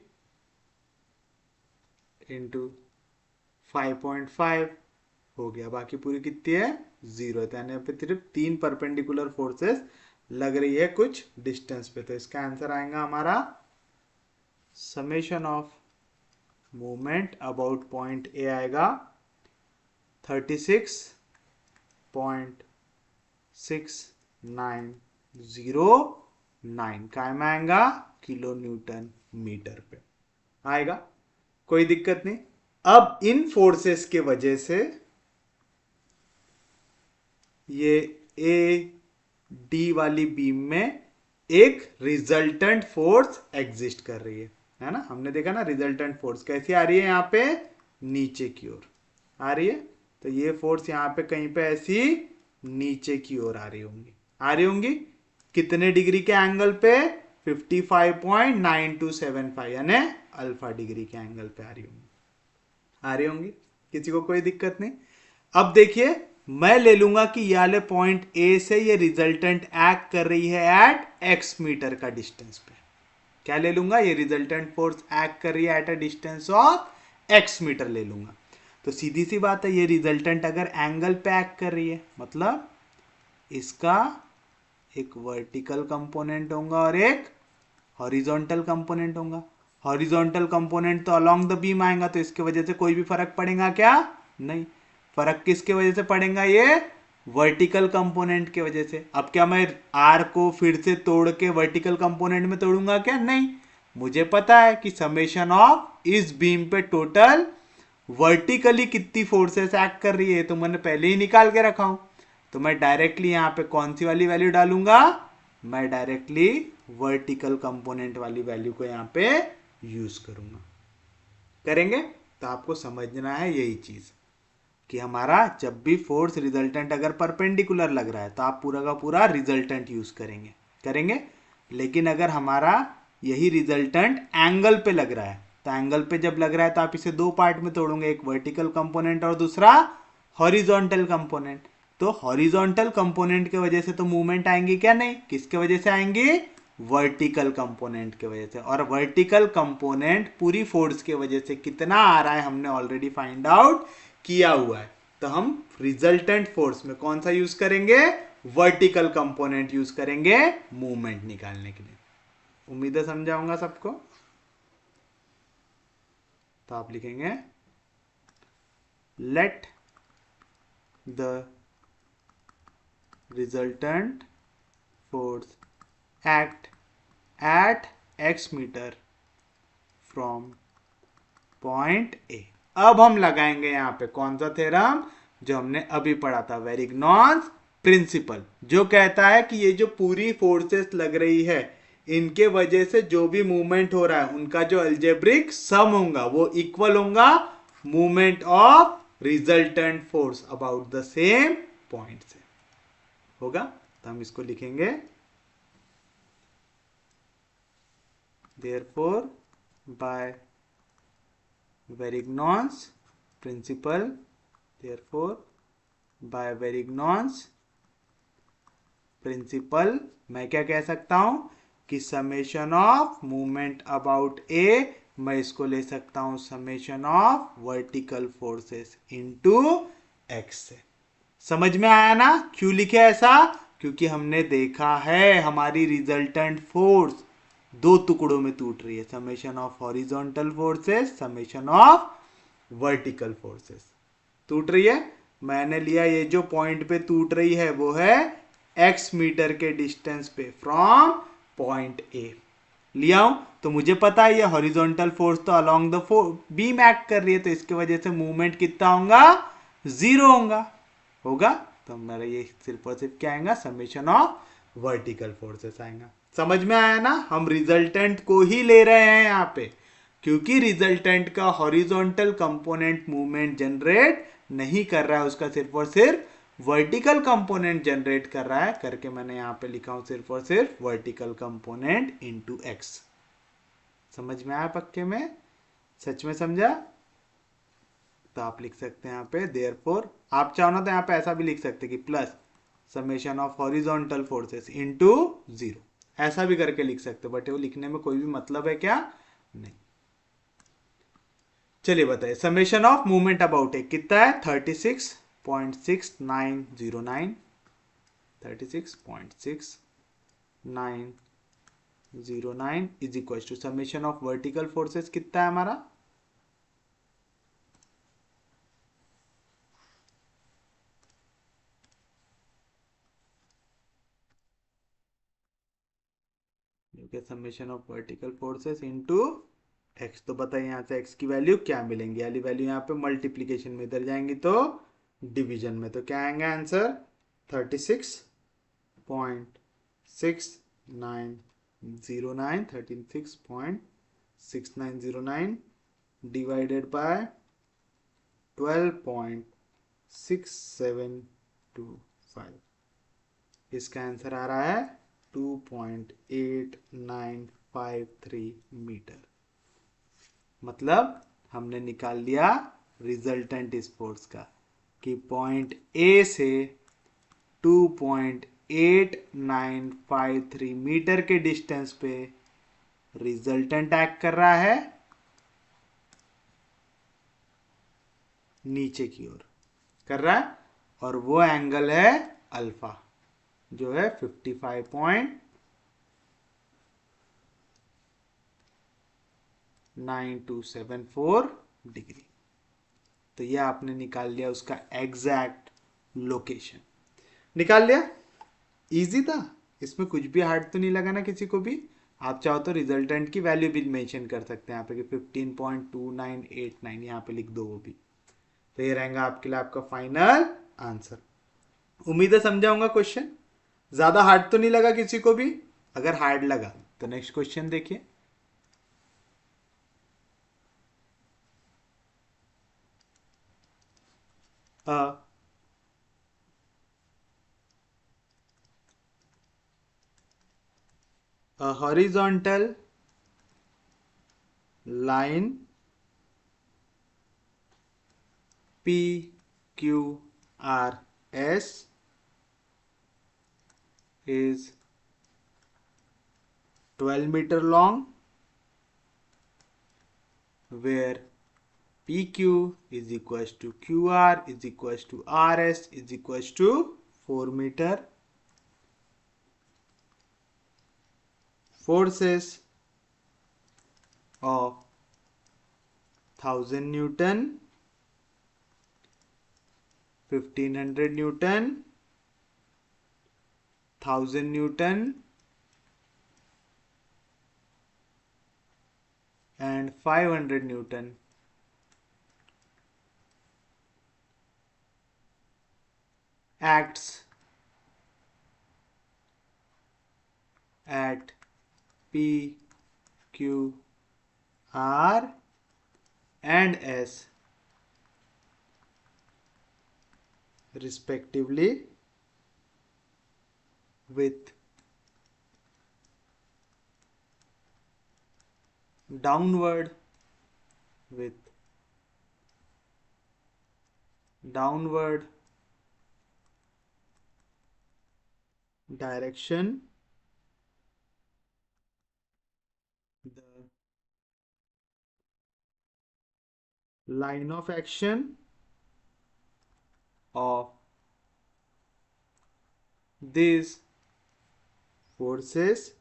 into 5.5 हो गया। बाकी पूरी कितनी है? 0 है। यानी यहाँ पे सिर्फ 3 परपेंडिकुलर फोर्सेस लग रही है कुछ डिस्टेंस पे। तो इसका आंसर आएगा हमारा summation of movement about point A आएगा 36.6909 काय में आएगा? किलो न्यूटन मीटर पे आएगा। कोई दिक्कत नहीं। अब इन फोर्सेस के वजह से ये ए डी वाली बीम में एक रिजल्टेंट फोर्स एग्जिस्ट कर रही है ना। हमने देखा ना रिजल्टेंट फोर्स कैसी आ रही है, यहाँ पे नीचे की ओर आ रही है। तो ये फोर्स यहाँ पे कहीं पे ऐसी नीचे की ओर आ रही होंगी। कितने डिग्री के एंगल पे? 55.9275 यानी अल्फा डिग्री के एंगल पे आ रही होंगी। किसी को कोई दिक्कत नहीं। अब देखिए मैं ले लूंगा कि ये वाले पॉइंट ए से ये रिजल्टेंट एक्ट कर रही है एट एक्स मीटर का डिस्टेंस पे। क्या ले लूंगा? ये रिजल्टेंट फोर्स एक्ट कर रही है at a distance of X meter ले लूंगा। तो सीधी सी बात है, ये रिजल्टेंट अगर एंगल पे एक्ट कर रही है मतलब इसका एक वर्टिकल कंपोनेंट होगा और एक हॉरिजॉन्टल कंपोनेंट होगा। हॉरिजॉन्टल कंपोनेंट तो अलोंग द बीम आएगा, तो इसके वजह से कोई भी फर्क पड़ेगा क्या? नहीं। फर्क किसके वजह से पड़ेगा? ये वर्टिकल कंपोनेंट के वजह से। अब क्या मैं आर को फिर से तोड़ के वर्टिकल कंपोनेंट में तोड़ूंगा क्या? नहीं। मुझे पता है कि समेशन ऑफ इस बीम पे टोटल वर्टिकली कितनी फोर्सेस एक्ट कर रही है, तो मैंने पहले ही निकाल के रखा हूं। तो मैं डायरेक्टली यहां पे कौन सी वाली वैल्यू डालूंगा? मैं डायरेक्टली वर्टिकल कंपोनेंट वाली वैल्यू को यहां पे यूज करूंगा। करेंगे तो आपको समझना है यही चीज कि हमारा जब भी फोर्स रिजल्टेंट अगर परपेंडिकुलर लग रहा है तो आप पूरा का पूरा रिजल्टेंट यूज करेंगे। लेकिन अगर हमारा यही रिजल्टेंट एंगल पे लग रहा है तो एंगल पे जब लग रहा है तो आप इसे दो पार्ट में तोड़ोगे, एक वर्टिकल कंपोनेंट और दूसरा हॉरिजॉन्टल कंपोनेंट। तो हॉरिजॉन्टल कंपोनेंट के वजह से तो मूवमेंट आएंगी क्या? नहीं। किसके वजह से आएंगी? वर्टिकल कंपोनेंट के वजह से। और वर्टिकल कंपोनेंट पूरी फोर्स के वजह से कितना आ रहा है हमने ऑलरेडी फाइंड आउट किया हुआ है। तो हम रिजल्टेंट फोर्स में कौन सा यूज करेंगे? वर्टिकल कंपोनेंट यूज करेंगे मूवमेंट निकालने के लिए। उम्मीद है समझाऊंगा सबको। तो आप लिखेंगे let the resultant force act at X meter from point A. अब हम लगाएंगे यहां पे कौन सा थ्योरम? जो हमने अभी पढ़ा था, वेरिग्नॉन्स प्रिंसिपल, जो कहता है कि ये जो पूरी फोर्सेस लग रही है इनके वजह से जो भी मूवमेंट हो रहा है उनका जो अलजेब्रिक सम होगा वो इक्वल होगा movement of resultant force about the same point से होगा। तो हम इसको लिखेंगे therefore by Varignon's principle, therefore by Varignon's principle मैं क्या कह सकता हूं कि summation of movement about A, मैं इसको ले सकता हूं summation of vertical forces into x से। समझ में आया ना क्यों लिखे ऐसा? क्योंकि हमने देखा है हमारी रिजल्टेंट फोर्स दो टुकड़ों में टूट रही है, summation of horizontal forces, summation of vertical forces टूट रही है। मैंने लिया ये जो पॉइंट पे टूट रही है वो है एक्स मीटर के डिस्टेंस पे फ्रॉम पॉइंट ए लिया हूं। तो मुझे पता है ये हॉरिजॉन्टल फोर्स तो अलोंग द बीम एक्ट कर रही है, तो इसके वजह से मूवमेंट कितना होगा? 0 होगा। तो मेरा ये सिर्फ और सिर्फ क्या आएगा? समेशन ऑफ वर्टिकल फोर्सेस आएगा। समझ में आया ना? हम रिजल्टेंट को ही ले रहे हैं यहाँ पे, क्योंकि रिजल्टेंट का हॉरिजॉन्टल कंपोनेंट मूवमेंट जनरेट नहीं कर रहा है, उसका सिर्फ और सिर्फ वर्टिकल कंपोनेंट जनरेट कर रहा है, करके मैंने यहां पे लिखा हूं सिर्फ और सिर्फ वर्टिकल कंपोनेंट इनटू एक्स। समझ में आया पक्के में? सच में समझा? तो आप लिख सकते हैं यहाँ पे देयरफॉर, आप चाहो ना तो यहाँ पे ऐसा भी लिख सकते हैं कि plus summation of horizontal forces into 0, ऐसा भी करके लिख सकते हो, बट वो लिखने में कोई भी मतलब है क्या? नहीं। चलिए बताइए, summation of movement about A कितना है? 36.6909, 36.6909 is equal to summation of vertical forces कितना है हमारा? Summation of vertical forces into X. तो बताइए यहां से एक्स की वैल्यू क्या मिलेंगी? वाली वैल्यू यहाँ पे मल्टीप्लीकेशन में इधर जाएंगी तो डिवीजन में, तो क्या आएंगे आंसर? 36.6909, 36.6909 डिवाइडेड बाय 12.6725, इसका आंसर आ रहा है 2.8953 मीटर। मतलब हमने निकाल लिया रिजल्टेंट इस फोर्स का कि पॉइंट ए से 2.8953 मीटर के डिस्टेंस पे रिजल्टेंट एक्ट कर रहा है नीचे की ओर कर रहा है, और वो एंगल है अल्फा, जो है 55.9274 डिग्री। तो ये आपने निकाल लिया उसका एग्जैक्ट लोकेशन। निकाल लिया, इजी था, इसमें कुछ भी हार्ड तो नहीं लगा ना किसी को भी। आप चाहो तो रिजल्टेंट की वैल्यू भी मेंशन कर सकते हैं यहाँ पे कि 15.2989 यहाँ पे लिख दो वो भी। तो ये रहेगा आपके लिए आपका फाइनल आंसर। उम्मीद है समझा होगा क्वेश्चन, ज्यादा हार्ड तो नहीं लगा किसी को भी? अगर हार्ड लगा तो नेक्स्ट क्वेश्चन देखिए। A horizontal line PQRS is 12 meter long, where PQ is equals to QR is equals to RS is equals to 4 meter. Forces of 1000 Newton, 1500 Newton, 1000 Newton and 500 Newton acts at P, Q, R and S respectively with downward direction. The line of action of these forces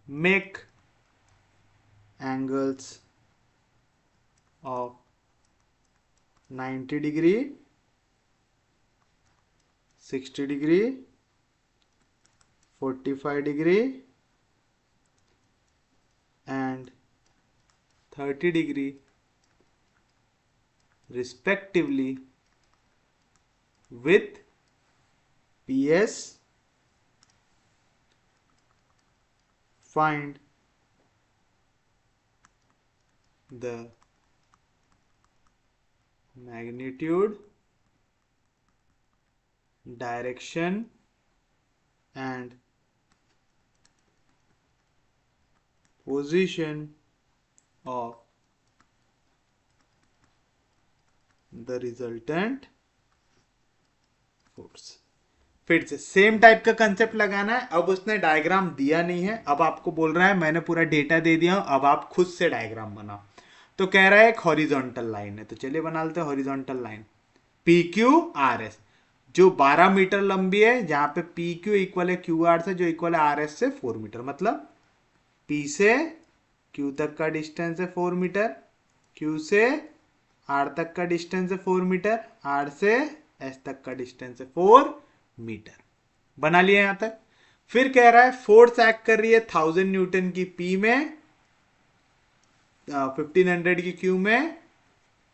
make angles of 90 degree, 60 degree, 45 degree and 30 degree respectively with PS. Find the magnitude, direction and position of the resultant force। फिर से same type का concept लगाना है। अब उसने diagram दिया नहीं है, अब आपको बोल रहा है मैंने पूरा डेटा दे दिया हूं, अब आप खुद से डायग्राम बनाओ। तो कह रहा है एक हॉरिजॉन्टल लाइन है, तो चलिए बना लेते हैं horizontal line. P Q R S जो 12 मीटर लंबी है, जहां पे पी क्यू इक्वल है क्यू आर से, जो इक्वल है आर एस से 4 मीटर, मतलब पी से क्यू तक का डिस्टेंस है 4 मीटर, क्यू से आर तक का डिस्टेंस है 4 मीटर, आर से एस तक का डिस्टेंस है 4 मीटर। बना लिया यहां तक। फिर कह रहा है फोर्स एक्ट कर रही है 1000 न्यूटन की पी में, 1500 की क्यू में,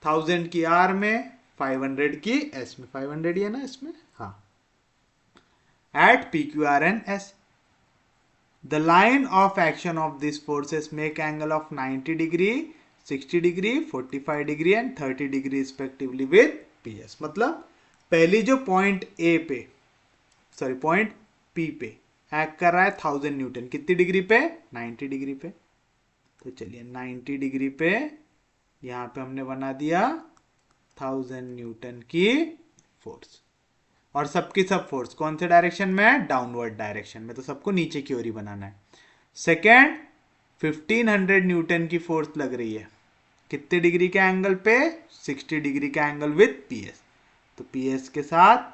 1000 की आर में, 500 की एस में। 500 ही है ना इसमें, हाँ। At P Q R N S the line of action of these forces make angle of 90 degree, 60 degree, 45 degree and 30 degree respectively with PS। मतलब पहली जो पॉइंट ए पे, सॉरी पॉइंट पी पे एक्ट कर रहा है 1000 न्यूटन, कितनी degree पे? 90 डिग्री पे। तो चलिए 90 डिग्री पे यहां पे हमने बना दिया 1000 न्यूटन की फोर्स। और सबकी सब फोर्स कौन से डायरेक्शन में है? डाउनवर्ड डायरेक्शन में, तो सबको नीचे की ओर ही बनाना है। सेकेंड 1500 न्यूटन की फोर्स लग रही है, कितने डिग्री के एंगल पे? 60 डिग्री का एंगल विथ पीएस। तो पीएस के साथ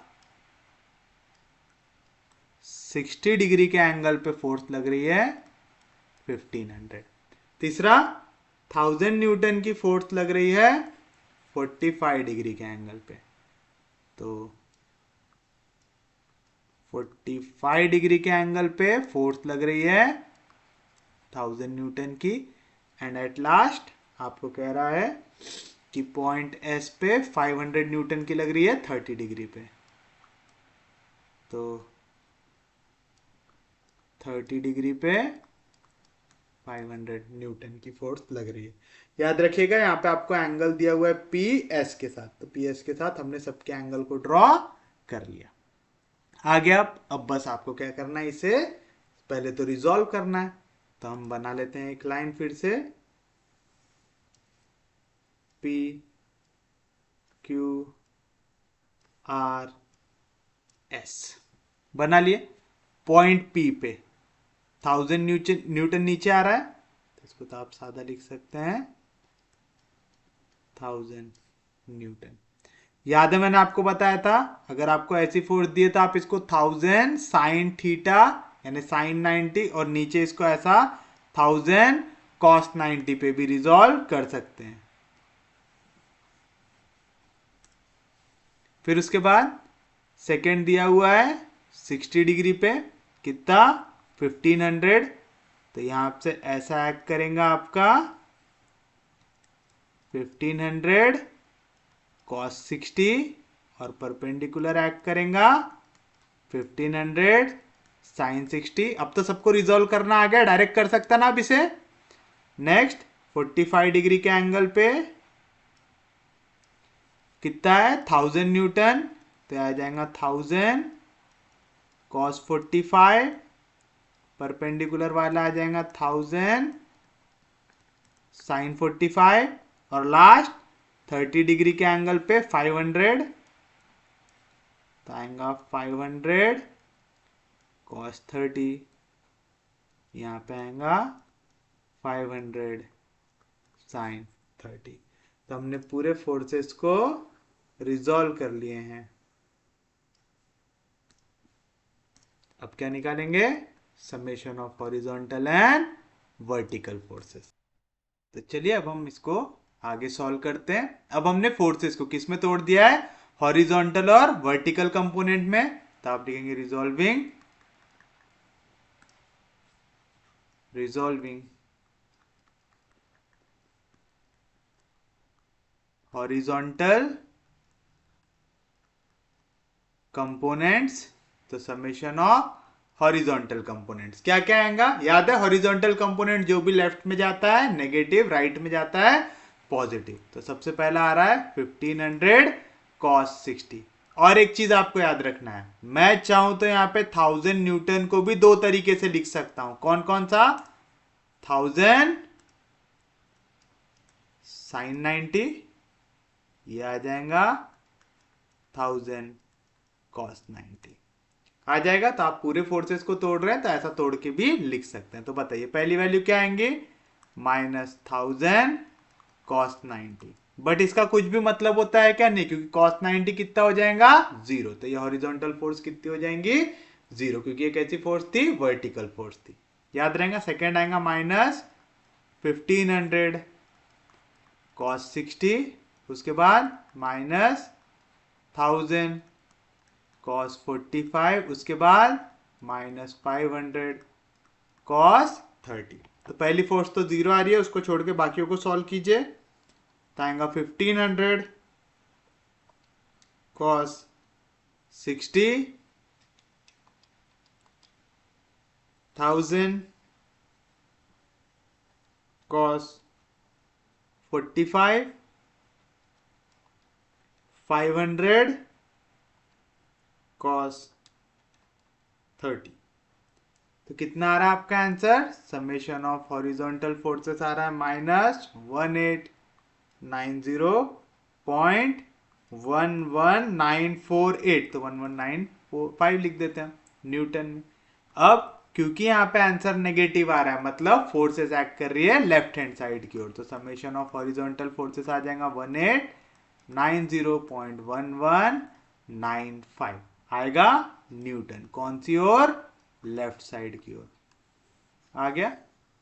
60 डिग्री के एंगल पे फोर्स लग रही है 1500। तीसरा 1000 न्यूटन की फोर्स लग रही है 45 डिग्री के एंगल पे, तो 45 डिग्री के एंगल पे फोर्स लग रही है 1000 न्यूटन की। एंड एट लास्ट आपको कह रहा है कि पॉइंट एस पे 500 न्यूटन की लग रही है 30 डिग्री पे, तो 30 डिग्री पे 500 न्यूटन की फोर्स लग रही है। याद रखिएगा यहाँ पे आपको एंगल दिया हुआ है पी एस के साथ, तो पी एस के साथ हमने सबके एंगल को ड्रॉ कर लिया। आगे अब बस आपको क्या करना है, इसे पहले तो रिजॉल्व करना है। तो हम बना लेते हैं एक लाइन फिर से, पी क्यू आर एस बना लिए। पॉइंट पी पे 1000 न्यूटन नीचे आ रहा है, तो इसको तो आप सादा लिख सकते हैं 1000 न्यूटन। याद है मैंने आपको बताया था, अगर आपको ऐसी फोर्स दी है तो आप इसको 1000 साइन थीटा यानी साइन 90 और नीचे इसको ऐसा 1000 कॉस 90 पे भी रिजॉल्व कर सकते हैं। फिर उसके बाद सेकेंड दिया हुआ है 60 डिग्री पे, कितना? 1500। तो यहां से ऐसा एक्ट करेगा आपका 1500 cos 60 और परपेंडिकुलर एक्ट करेगा 1500 साइन 60। अब तो सबको रिजॉल्व करना आ गया, डायरेक्ट कर सकता ना अब इसे। नेक्स्ट 45 डिग्री के एंगल पे कितना है? 1000 न्यूटन, तो आ जाएगा 1000 cos 45, परपेंडिकुलर वाला आ जाएगा 1000 साइन 45 और लास्ट 30 डिग्री के एंगल पे 500, तो आएगा 500 cos 30, यहां पे आएगा 500 साइन 30। तो हमने पूरे फोर्सेस को रिजॉल्व कर लिए हैं। अब क्या निकालेंगे? Summation of horizontal and vertical forces. तो चलिए अब हम इसको आगे सॉल्व करते हैं। अब हमने फोर्सेस को किस में तोड़ दिया है? हॉरिजॉन्टल और वर्टिकल कंपोनेंट में। तो आप लिखेंगे रिजॉल्विंग हॉरिजॉन्टल कंपोनेंट्स, तो समेशन ऑफ हॉरिजॉन्टल कंपोनेंट्स क्या क्या आएगा, याद है हॉरिजॉन्टल कंपोनेंट जो भी लेफ्ट में जाता है नेगेटिव, राइट में जाता है पॉजिटिव। तो सबसे पहला आ रहा है 1500 cos 60। और एक चीज आपको याद रखना है, मैं चाहूं तो यहाँ पे 1000 न्यूटन को भी दो तरीके से लिख सकता हूं। कौन कौन सा? 1000 sin 90, ये आ जाएगा 1000 cos 90 आ जाएगा। तो आप पूरे फोर्सेस को तोड़ रहे हैं तो ऐसा तोड़ के भी लिख सकते हैं। तो बताइए पहली वैल्यू क्या आएंगे? -1000 cos 90। बट इसका कुछ भी मतलब होता है क्या? नहीं, क्योंकि cos 90 कितना हो जाएगा? 0। तो ये हॉरिजॉन्टल फोर्स कितनी हो जाएंगी? 0, क्योंकि ये कैसी फोर्स थी? वर्टिकल फोर्स थी। याद रहेगा। सेकेंड आएगा -1500 cos 60, उसके बाद -1000 cos 45, उसके बाद -500 cos 30। तो पहली फोर्स तो 0 आ रही है, उसको छोड़ के बाकियों को सॉल्व कीजिए। तो आएगा 1500 cos 60, 1000 cos 45, 500 cos 30। तो कितना आ रहा है आपका answer? Summation of horizontal forces आ रहा है -1890.11948। तो 11945 लिख देते हैं न्यूटन में। अब क्योंकि यहाँ पे आंसर नेगेटिव आ रहा है, मतलब फोर्सेस एक्ट कर रही है लेफ्ट हैंड साइड की ओर, तो समेशन ऑफ हॉरिजॉन्टल फोर्सेस आ जाएगा 1890.1195 आएगा न्यूटन। कौन सी ओर? लेफ्ट साइड की ओर। आ गया।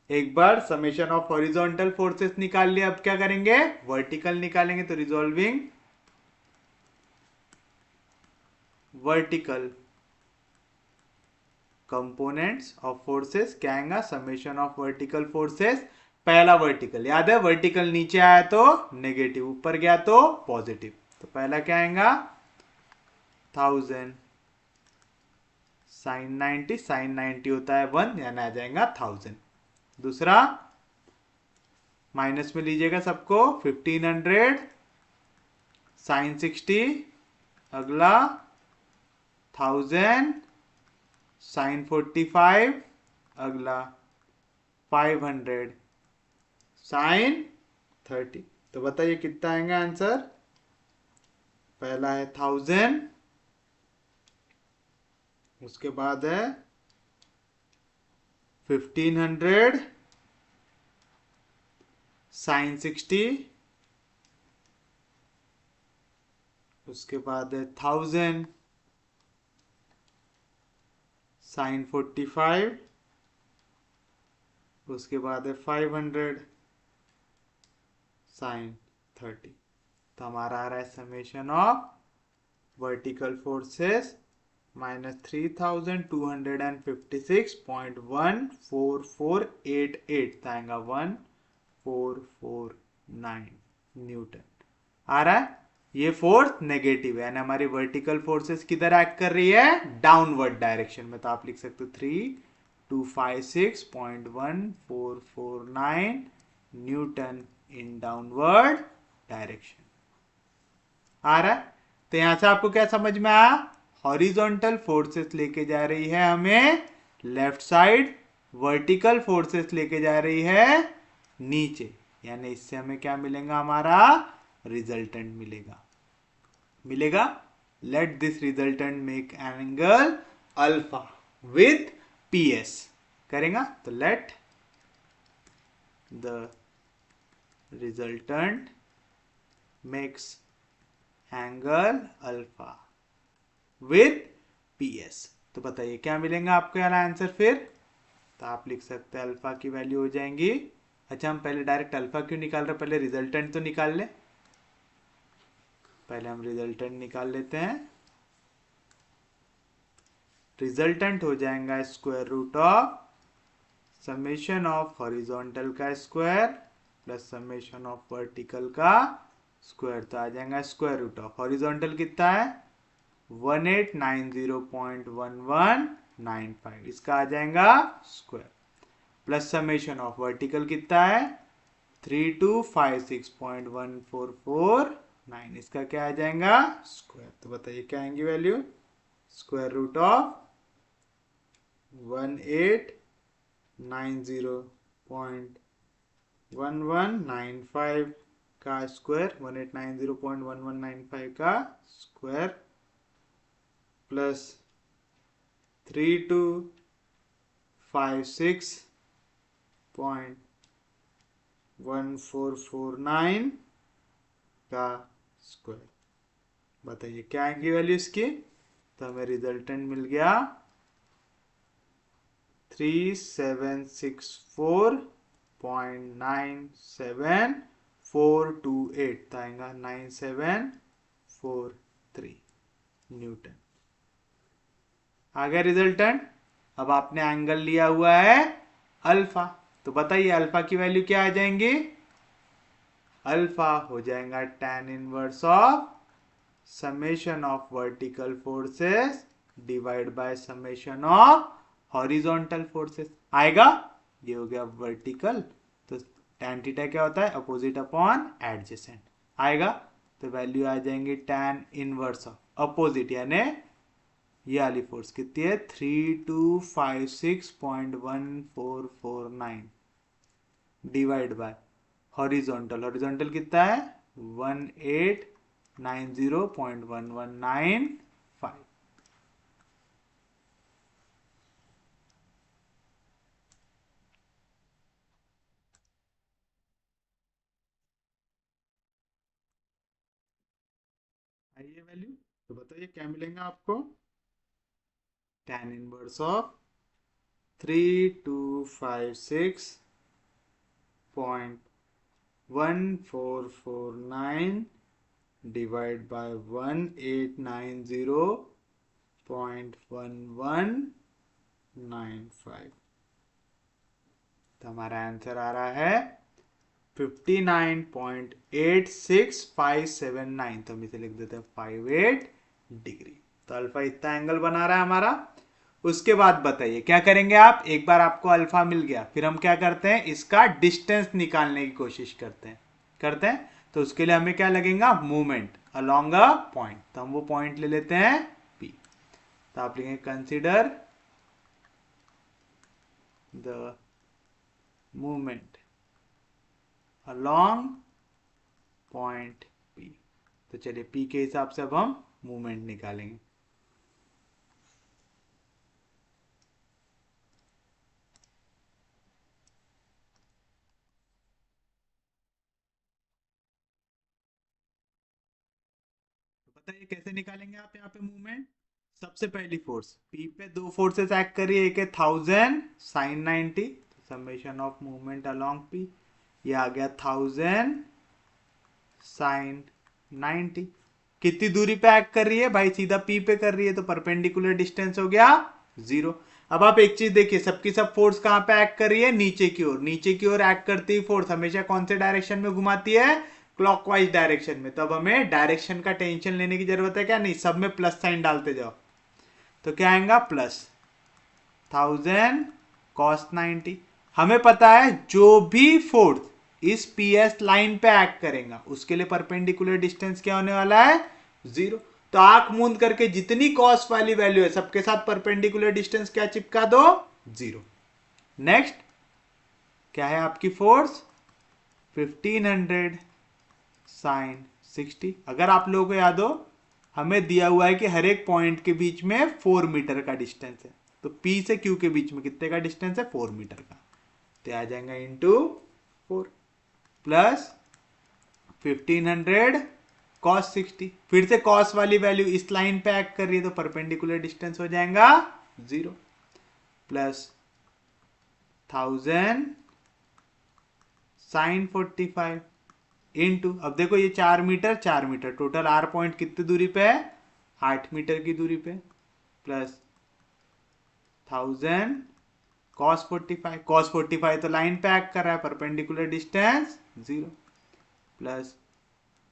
एक बार समेशन ऑफ हॉरिजॉन्टल फोर्सेस निकाल लिया, अब क्या करेंगे? वर्टिकल निकालेंगे। तो resolving vertical components of forces क्या आएगा? Summation of vertical forces. पहला वर्टिकल, याद है वर्टिकल नीचे आया तो नेगेटिव, ऊपर गया तो पॉजिटिव। तो पहला क्या आएगा? 1000 sin 90, sin 90 होता है 1, यानी आ जाएगा 1000। दूसरा माइनस में लीजिएगा सबको, 1500 sin 60, अगला 1000 sin 45, अगला 500 sin 30। तो बताइए कितना आएगा आंसर? पहला है 1000, उसके बाद है 1500 sin 60, उसके बाद है 1000 sin 45, उसके बाद है 500 sin 30। तो हमारा आ रहा है समेशन ऑफ वर्टिकल फोर्सेस -3056.14488 आएगा 1449 न्यूटन आ रहा है। ये फोर्स नेगेटिव है, यानी हमारी वर्टिकल फोर्सेस किधर एक्ट कर रही है? डाउनवर्ड डायरेक्शन में। तो आप लिख सकते हो 3256.1449 न्यूटन इन डाउनवर्ड डायरेक्शन आ रहा है। तो यहां से आपको क्या समझ में आया? हॉरिजॉन्टल फोर्सेस लेके जा रही है हमें लेफ्ट साइड, वर्टिकल फोर्सेस लेके जा रही है नीचे, यानी इससे हमें क्या मिलेगा? हमारा रिजल्टेंट मिलेगा। Let this resultant make angle alpha with PS करेगा। तो late the resultant makes angle alpha with PS। तो बताइए क्या मिलेगा आपको यार आंसर फिर? तो आप लिख सकते हैं अल्फा की वैल्यू हो जाएंगी। अच्छा, हम पहले डायरेक्ट अल्फा क्यों निकाल रहे हैं? पहले रिजल्टेंट तो निकाल ले। पहले हम रिजल्टेंट निकाल लेते हैं। रिजल्टेंट हो जाएगा square root of summation of horizontal का square plus summation of vertical का स्क्वायर। तो आ जाएगा स्क्वायर रूट ऑफ हॉरिजॉन्टल कितना है? 1890.11 95, इसका आ जाएगा square, plus summation of vertical कितना है 3256.1449, इसका क्या आ जाएगा स्क्वायर। तो बताइए क्या आएंगी वैल्यू, स्क्वायर रूट ऑफ 1890.1195 का स्क्वायर, 1890.1195 का स्क्वायर प्लस 3256.1449 का स्क्वायर। बताइए क्या आएंगी वैल्यू इसकी, तो हमें रिजल्टेंट मिल गया 3764.97428, तो आएगा 9743 न्यूटन। आ गया रिजल्टेंट। अब आपने एंगल लिया हुआ है अल्फा, तो बताइए अल्फा की वैल्यू क्या आ जाएंगी, अल्फा हो जाएगा tan inverse of summation of vertical forces divide by summation of horizontal forces आएगा। ये हो गया वर्टिकल, तो tan थीटा क्या होता है अपोजिट अपॉन एडजेसेंट आएगा, तो वैल्यू आ जाएंगी tan इनवर्स ऑफ अपोजिट, यानी ये वाली फोर्स कितनी है 3256.1449 डिवाइड बाय हॉरिजॉन्टल, हॉरिजॉन्टल कितना है 1890.1195। आइए वैल्यू, तो बताइए क्या मिलेगा आपको, tan inverse of 3256.1449 divide by 1890.1195, तो हमारा आंसर आ रहा है 59.86579, तो हम इसे लिख देते हैं 58 डिग्री। तो अल्फा इतना एंगल बना रहा है हमारा। उसके बाद बताइए क्या करेंगे आप, एक बार आपको अल्फा मिल गया, फिर हम क्या करते हैं इसका डिस्टेंस निकालने की कोशिश करते हैं। तो उसके लिए हमें क्या लगेगा, मूवमेंट अलोंग अ पॉइंट, तो हम वो पॉइंट ले लेते हैं P। तो आप लिखेंगे consider the movement along point P। तो चलिए P के हिसाब से अब हम मूवमेंट निकालेंगे। तो बताइए कैसे निकालेंगे आप यहाँ पे मूवमेंट। सबसे पहली फोर्स P पे दो फोर्सेस एक्ट कर रही है, एक है 1000 sine 90, summation of movement along P, ये आ गया 1000 साइन 90। कितनी दूरी पे एक्ट कर रही है भाई, सीधा P पे कर रही है, तो परपेंडिकुलर डिस्टेंस हो गया 0। अब आप एक चीज देखिए, सबकी सब फोर्स कहां पे एक्ट कर रही है, नीचे की ओर। नीचे की ओर एक्ट करती हुई फोर्स हमेशा कौन से डायरेक्शन में घुमाती है, क्लॉकवाइज डायरेक्शन में। तब हमें डायरेक्शन का टेंशन लेने की जरूरत है क्या, नहीं, सब में प्लस साइन डालते जाओ। तो क्या आएगा प्लस 1000 कॉस 90। हमें पता है जो भी फोर्स इस पीएस लाइन पे एक्ट करेगा उसके लिए परपेंडिकुलर डिस्टेंस क्या होने वाला है 0। तो आंख मूंद करके जितनी कॉस वाली वैल्यू है सबके साथ परपेंडिकुलर डिस्टेंस क्या चिपका दो 0। नेक्स्ट क्या है आपकी फोर्स 1500 साइन 60। अगर आप लोगों को याद हो हमें दिया हुआ है कि हर एक पॉइंट के बीच में 4 मीटर का डिस्टेंस है, तो P से Q के बीच में कितने का डिस्टेंस है 4 मीटर का, तो आ जाएगा इंटू 4 प्लस 1500 कॉस 60। फिर से कॉस वाली वैल्यू इस लाइन पे एक्ट कर रही है, तो परपेंडिकुलर डिस्टेंस हो जाएगा 0 प्लस 1000 साइन 45 इनटू, अब देखो ये 4 meter 4 meter, total R point कितनी दूरी पे है 8 मीटर की दूरी पे, प्लस 1000 cos 45, cos 45 तो लाइन पे एक्ट कर रहा है, perpendicular distance 0 plus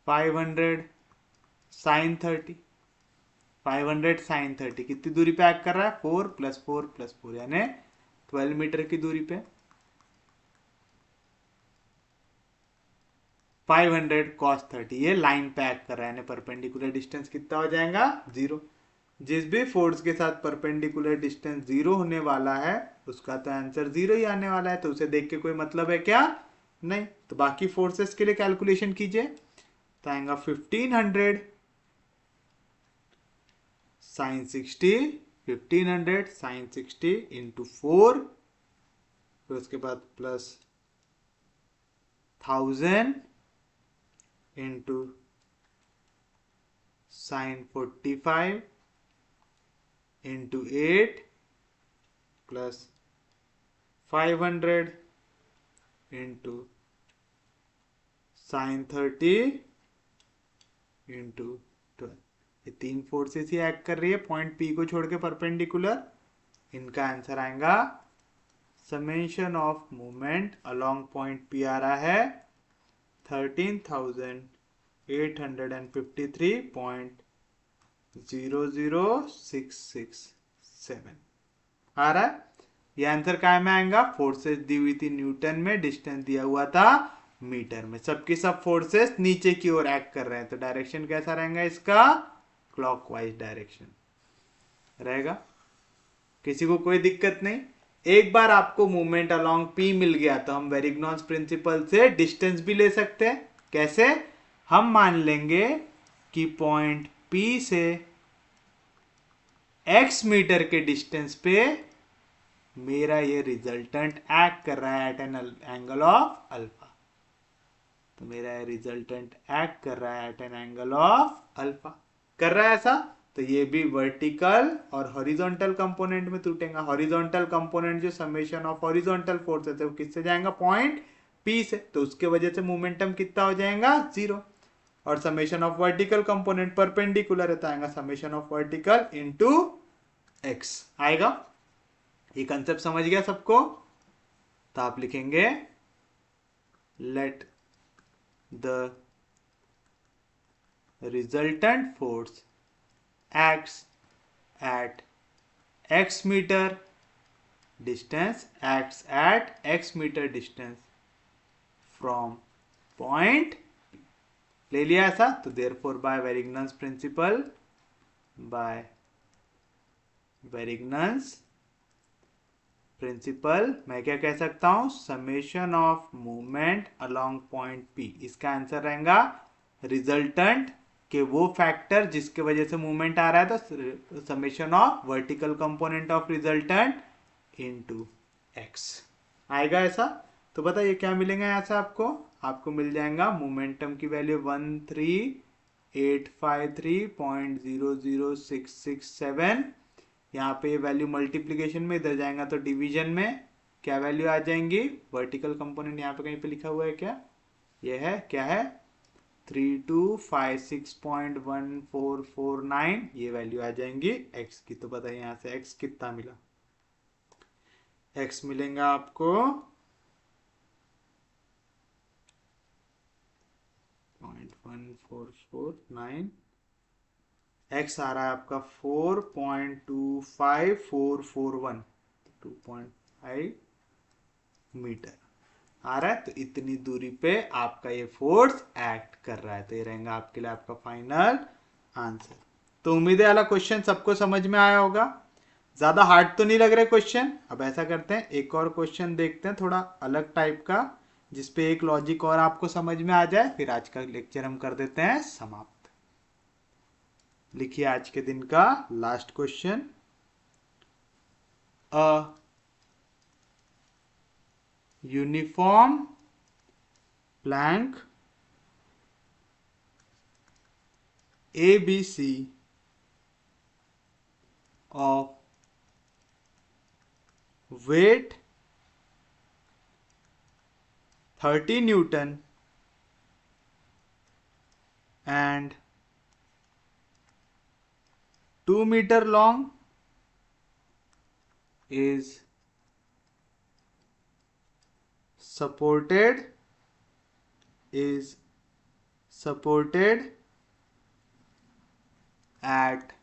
500 sine 30 500 sine 30 कितनी दूरी पे एक्ट कर रहा है? 4 + 4 + 4 यानी 12 मीटर की दूरी पे। 500 cos 30 ये लाइन पे एक्ट कर रहा है, यानी परपेंडिकुलर डिस्टेंस कितना हो जाएगा? 0। जिस भी फोर्स के साथ परपेंडिकुलर डिस्टेंस 0 होने वाला है उसका तो आंसर 0 ही आने वाला है, तो उसे देख के कोई मतलब है क्या? नहीं। तो बाकी फोर्सेस के लिए कैलकुलेशन कीजिए, तो आएगा 1500 साइन 60, 1500 साइन 60 इंटू 4, फिर उसके बाद plus 1000 into sine 45 into 8 plus 500 into sine 30 into 12। ये तीन फोर्सेस ही एक्ट कर रही है पॉइंट पी को छोड़ के परपेंडिकुलर। इनका आंसर आएगा summation of movement along point P आ रहा है 13,853.00667 आ रहा है। ये आंसर काय में आएगा? फोर्सेस दी हुई थी न्यूटन में, डिस्टेंस दिया हुआ था मीटर में, सबकी सब फोर्सेस नीचे की ओर एक्ट कर रहे हैं, तो डायरेक्शन कैसा रहेगा इसका? क्लॉकवाइज डायरेक्शन रहेगा। किसी को कोई दिक्कत नहीं? एक बार आपको मूवमेंट अलोंग पी मिल गया तो हम वेरिग्नॉन्स प्रिंसिपल से डिस्टेंस भी ले सकते हैं। कैसे? हम मान लेंगे कि पॉइंट पी से x मीटर के डिस्टेंस पे मेरा ये रिजल्टेंट एक्ट कर रहा है at an angle of alpha. तो मेरा रिजल्टेंट एक्ट कर रहा है at an angle of alpha, कर रहा है ऐसा, तो ये भी वर्टिकल और हॉरिजॉन्टल कंपोनेंट में टूटेगा। हॉरिजॉन्टल कंपोनेंट जो समेशन ऑफ हॉरिजॉन्टल फोर्स है वो किससे जाएगा? पॉइंट पी से, तो उसके वजह से मोमेंटम कितना हो जाएगा? 0। और summation of vertical component perpendicular है तो आएगा summation of vertical into x आएगा। ये कंसेप्ट समझ गया सबको? तो आप लिखेंगे let the resultant force acts at x meter distance from point ले लिया ऐसा, तो therefore by Varignon's principle मैं क्या कह सकता हूं? Summation of movement along point P. इसका आंसर रहेगा रिजल्टेंट के वो फैक्टर जिसके वजह से मूवमेंट आ रहा है, तो summation of vertical component of resultant into x आएगा ऐसा। तो बताइए क्या मिलेगा यहाँ से आपको? आपको मिल जाएगा मोमेंटम की वैल्यू 13,853.00667। यहाँ पे वैल्यू मल्टीप्लीकेशन में, इधर जाएगा तो डिवीजन में क्या वैल्यू आ जाएंगी? वर्टिकल कंपोनेंट यहाँ पे कहीं पे लिखा हुआ है क्या? ये है, क्या है? 3256.1449 ये वैल्यू आ जाएंगी x की। तो बताइए यहाँ से x कितना मिला? x मिलेगा आपको 0.1449, x आ रहा है आपका 4.25441, 2.5 मीटर आ रहा है। तो इतनी दूरी पे आपका ये फोर्स एक्ट कर रहा है, तो ये रहेगा आपके लिए आपका फाइनल आंसर। तो उम्मीद है वाला क्वेश्चन सबको समझ में आया होगा। ज्यादा हार्ड तो नहीं लग रहा क्वेश्चन। अब ऐसा करते हैं, एक और क्वेश्चन देखते हैं थोड़ा अलग टाइप का, जिसपे एक लॉजिक और आपको समझ में आ जाए, फिर आज का लेक्चर हम कर देते हैं समाप्त। लिखिए आज के दिन का last question. Uniform plank ABC of weight 30 Newton and 2 meter long is supported at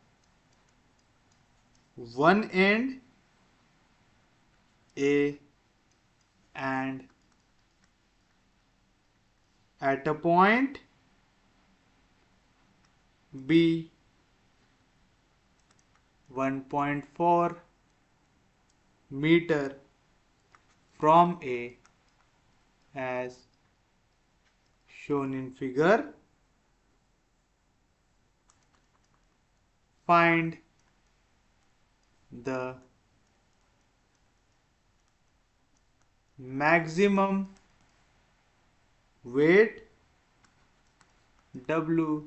one end A and at a point B 1.4 meter from A as shown in figure. Find the maximum weight W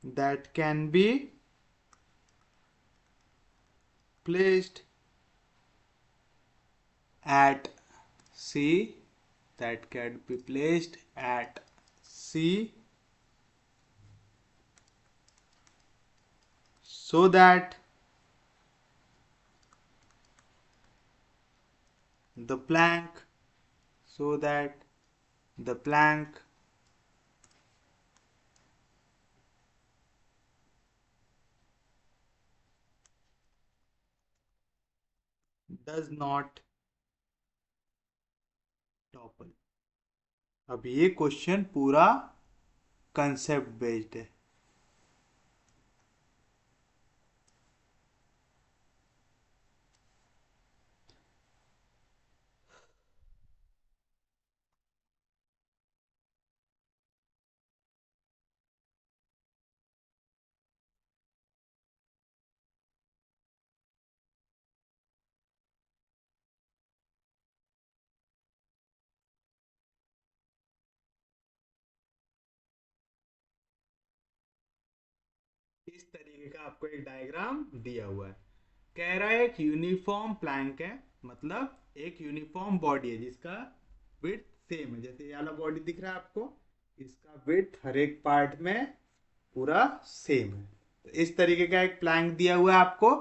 that can be placed at C, that can be placed at C, so that the plank does not topple. अब ये question पूरा concept based है. इस तरीके का आपको एक diagram दिया हुआ है. कह रहा है एक यूनिफॉर्म प्लैंक है, मतलब एक यूनिफॉर्म बॉडी है जिसका विड्थ सेम है. जैसे ये वाला बॉडी दिख रहा है आपको, इसका विड्थ हर एक पार्ट में पूरा सेम है. तो इस तरीके का एक प्लैंक दिया हुआ है आपको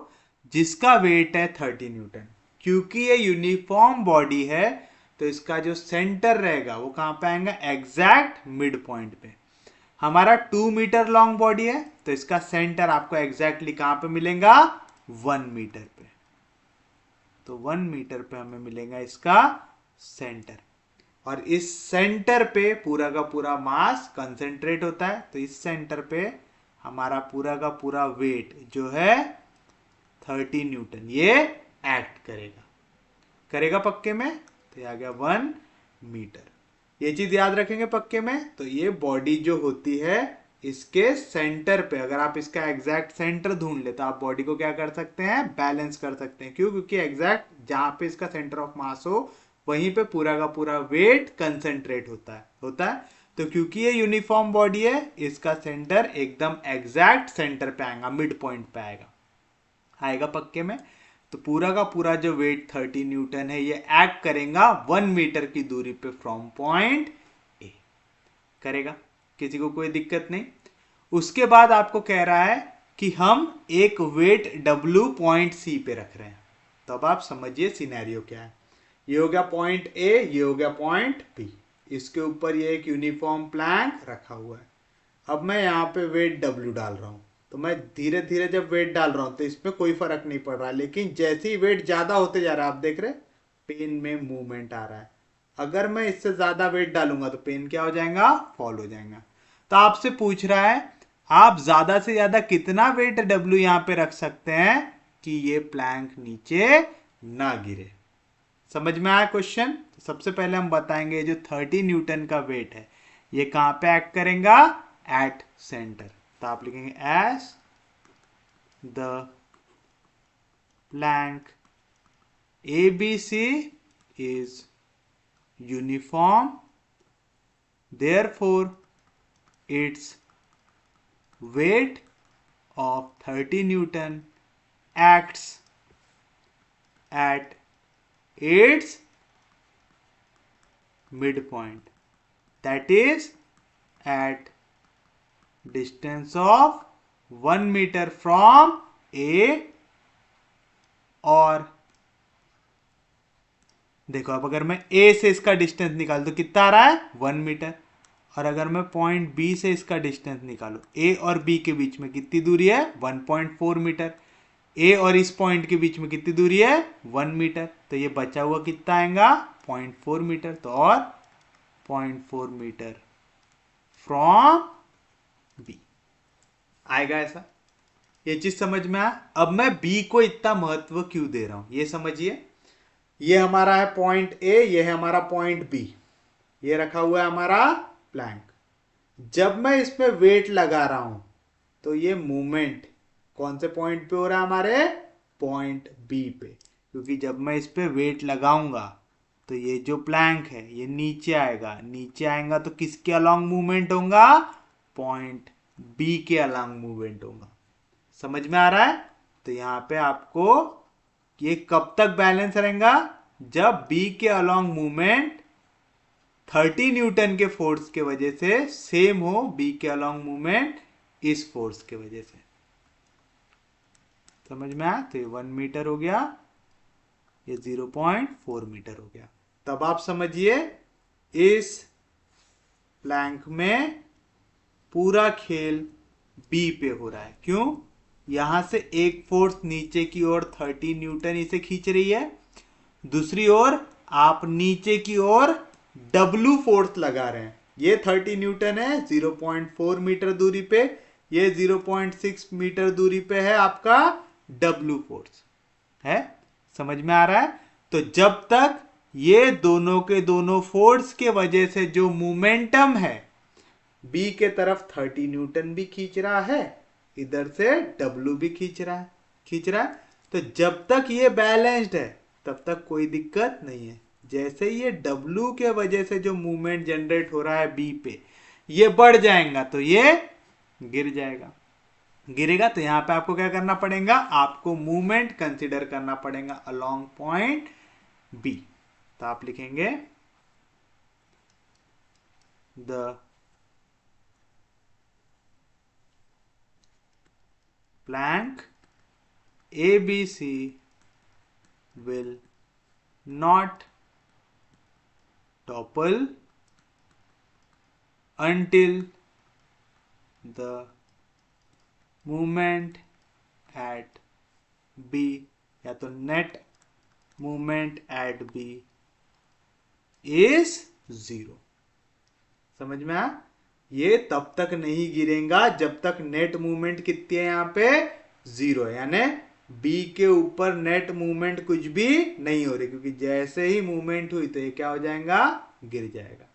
जिसका वेट है 30 न्यूटन. क्योंकि ये यूनिफॉर्म बॉडी है तो इसका जो सेंटर रहेगा वो कहां पे आएगा, एग्जैक्ट मिड पॉइंट पे. हमारा 2 मीटर लॉन्ग बॉडी है तो इसका सेंटर आपको एग्जैक्टली कहां पे मिलेगा, 1 मीटर पे. तो 1 मीटर पे हमें मिलेगा इसका सेंटर. और इस सेंटर पे पूरा का पूरा मास कंसेंट्रेट होता है. तो इस सेंटर पे हमारा पूरा का पूरा वेट जो है 30 न्यूटन ये एक्ट करेगा पक्के में. तो ये आ गया 1 मीटर. ये चीज याद रखेंगे पक्के में. तो ये बॉडी जो होती है इसके सेंटर पे अगर आप इसका एग्जैक्ट सेंटर ढूंढ ले तो आप बॉडी को क्या कर सकते हैं, बैलेंस कर सकते हैं. क्यों, क्योंकि एग्जैक्ट जहां पे इसका सेंटर ऑफ मास हो वहीं पे पूरा का पूरा वेट कंसेंट्रेट होता है. तो क्योंकि ये यूनिफॉर्म बॉडी है इसका सेंटर एकदम एग्जैक्ट सेंटर पे आएगा, मिड पॉइंट पे आएगा पक्के में. तो पूरा का पूरा जो वेट 30 न्यूटन है ये एक्ट करेगा 1 मीटर की दूरी पे फ्रॉम पॉइंट ए. करेगा, किसी को कोई दिक्कत नहीं. उसके बाद आपको कह रहा है कि हम एक वेट W पॉइंट सी पे रख रहे हैं. तो अब आप समझिए सिनेरियो क्या है. ये हो गया पॉइंट ए, ये हो गया पॉइंट बी. इसके ऊपर ये एक यूनिफॉर्म प्लैंक रखा हुआ है. अब मैं यहाँ पे वेट W डाल रहा हूं. तो मैं धीरे धीरे जब वेट डाल रहा हूं तो इसमें कोई फर्क नहीं पड़ रहा. लेकिन जैसे ही वेट ज्यादा होते जा रहा है आप देख रहे पेन में मूवमेंट आ रहा है. अगर मैं इससे ज्यादा वेट डालूंगा तो पेन क्या हो जाएगा, फॉल हो जाएगा. तो आपसे पूछ रहा है आप ज्यादा से ज्यादा कितना वेट W यहां पे रख सकते हैं कि ये प्लैंक नीचे ना गिरे. समझ में आया क्वेश्चन. तो सबसे पहले हम बताएंगे जो 30 न्यूटन का वेट है ये कहां पे एक्ट करेगा, एट सेंटर. तो आप लिखेंगे as the plank ABC is uniform therefore its weight of 30 Newton acts at its midpoint, that is at distance of 1 meter from A. और देखो अब अगर मैं A से इसका डिस्टेंस निकाल तो कितना आ रहा है, 1 मीटर. और अगर मैं पॉइंट बी से इसका डिस्टेंस निकालूं, ए और बी के बीच में कितनी दूरी है 1.4 मीटर, ए और इस पॉइंट के बीच में कितनी दूरी है 1 मीटर, तो ये बचा हुआ कितना आएगा 0.4 मीटर, तो और 0.4 मीटर फ्रॉम बी आएगा ऐसा। ये चीज समझ में आया। अब मैं बी को इतना महत्व क्यों दे रहा हूं ये समझिए। ये हमारा है पॉइंट ए, ये है हमारा पॉइंट बी, ये रखा हुआ है हमारा प्लैंक। जब मैं इस पे वेट लगा रहा हूं तो ये मूवमेंट कौन से पॉइंट पे हो रहा है हमारे पॉइंट बी पे, क्योंकि जब मैं इस पे वेट लगाऊंगा तो ये जो प्लैंक है ये नीचे आएगा, नीचे आएगा तो किसके अलोंग मूवमेंट होगा पॉइंट बी के अलोंग मूवमेंट होगा। समझ में आ रहा है। तो यहां पे आपको ये कब तक बैलेंस रहेगा जब बी के अलोंग मूवमेंट 30 न्यूटन के फोर्स के वजह से सेम हो बी के अलोंग मूवमेंट इस फोर्स के वजह से। समझ में आया। तो ये 1 मीटर हो गया, ये 0.4 मीटर हो गया। तब आप समझिए इस प्लैंक में पूरा खेल बी पे हो रहा है। क्यों? यहां से एक फोर्स नीचे की ओर 30 न्यूटन इसे खींच रही है, दूसरी ओर आप नीचे की ओर W फोर्स लगा रहे हैं। ये 30 न्यूटन है 0.4 मीटर दूरी पे, ये 0.6 मीटर दूरी पे है आपका W फोर्स है। समझ में आ रहा है। तो जब तक ये दोनों के दोनों फोर्स के वजह से जो मोमेंटम है बी के तरफ 30 न्यूटन भी खींच रहा है, इधर से W भी खींच रहा है। तो जब तक ये बैलेंस्ड है तब तक कोई दिक्कत नहीं है। जैसे ये W के वजह से जो मूवमेंट जनरेट हो रहा है बी पे, ये बढ़ जाएगा तो ये गिर जाएगा। गिरेगा तो यहां पे आपको क्या करना पड़ेगा, आपको मूवमेंट कंसीडर करना पड़ेगा अलोंग पॉइंट बी। तो आप लिखेंगे the plank ABC will not topple until the movement at B या तो net movement at B is 0। समझ में आया। ये तब तक नहीं गिरेगा जब तक नेट मूवमेंट कितनी है यहाँ पे 0 है, यानी बी के ऊपर नेट मूवमेंट कुछ भी नहीं हो रही, क्योंकि जैसे ही मूवमेंट हुई तो ये क्या हो जाएगा गिर जाएगा।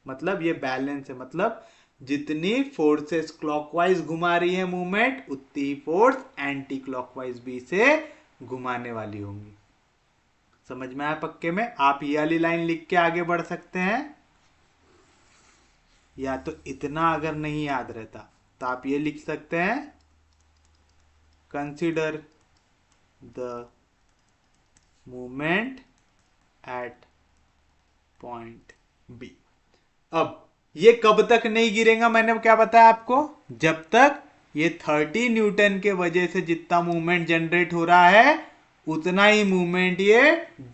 मतलब ये बैलेंस है, मतलब जितनी फोर्सेस क्लॉकवाइज घुमा रही है मूवमेंट उतनी ही फोर्स एंटी क्लॉकवाइज बी से घुमाने वाली होंगी। समझ में आया पक्के में। आप ये वाली लाइन लिख के आगे बढ़ सकते हैं, या तो इतना अगर नहीं याद रहता तो आप ये लिख सकते हैं consider the movement at point B. अब ये कब तक नहीं गिरेगा मैंने क्या बताया आपको, जब तक ये 30 न्यूटन के वजह से जितना मूवमेंट जनरेट हो रहा है उतना ही मूवमेंट ये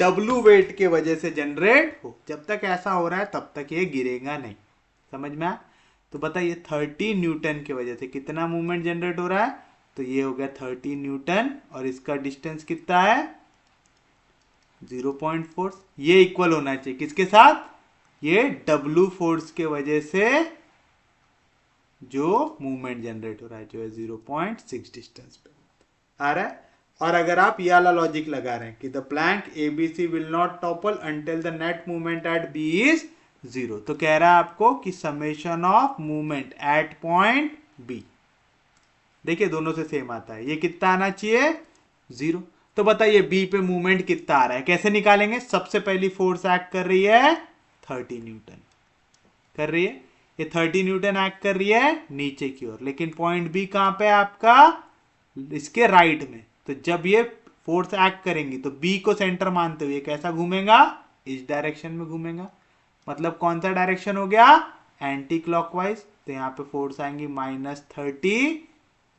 W वेट के वजह से जनरेट हो। जब तक ऐसा हो रहा है तब तक ये गिरेगा नहीं। समझ में आया। तो बताइए 30 न्यूटन की वजह से कितना मूवमेंट जनरेट हो रहा है, तो ये हो गया 30 न्यूटन और इसका डिस्टेंस कितना है 0.4। ये इक्वल होना चाहिए किसके साथ, ये W फोर्स के वजह से जो मूवमेंट जनरेट हो रहा है जो है 0.6 डिस्टेंस पे आ रहा है। और अगर आप ये वाला लॉजिक लगा रहे हैं कि the plank ABC will not topple until the net movement at B is 0, तो कह रहा है आपको कि summation of movement at point B, देखिए दोनों से सेम आता है, ये कितना आना चाहिए 0। तो बताइए बी पे मूवमेंट कितना आ रहा है, कैसे निकालेंगे। सबसे पहली फोर्स एक्ट कर रही है 30 न्यूटन कर रही है, ये 30 न्यूटन एक्ट कर रही है नीचे की ओर, लेकिन पॉइंट बी कहां पे आपका इसके राइट में। तो जब ये फोर्स एक्ट करेंगी तो बी को सेंटर मानते हुए कैसा घूमेगा, इस डायरेक्शन में घूमेगा। मतलब कौन सा डायरेक्शन हो गया, एंटी क्लॉकवाइज। तो यहां पे फोर्स आएंगी -30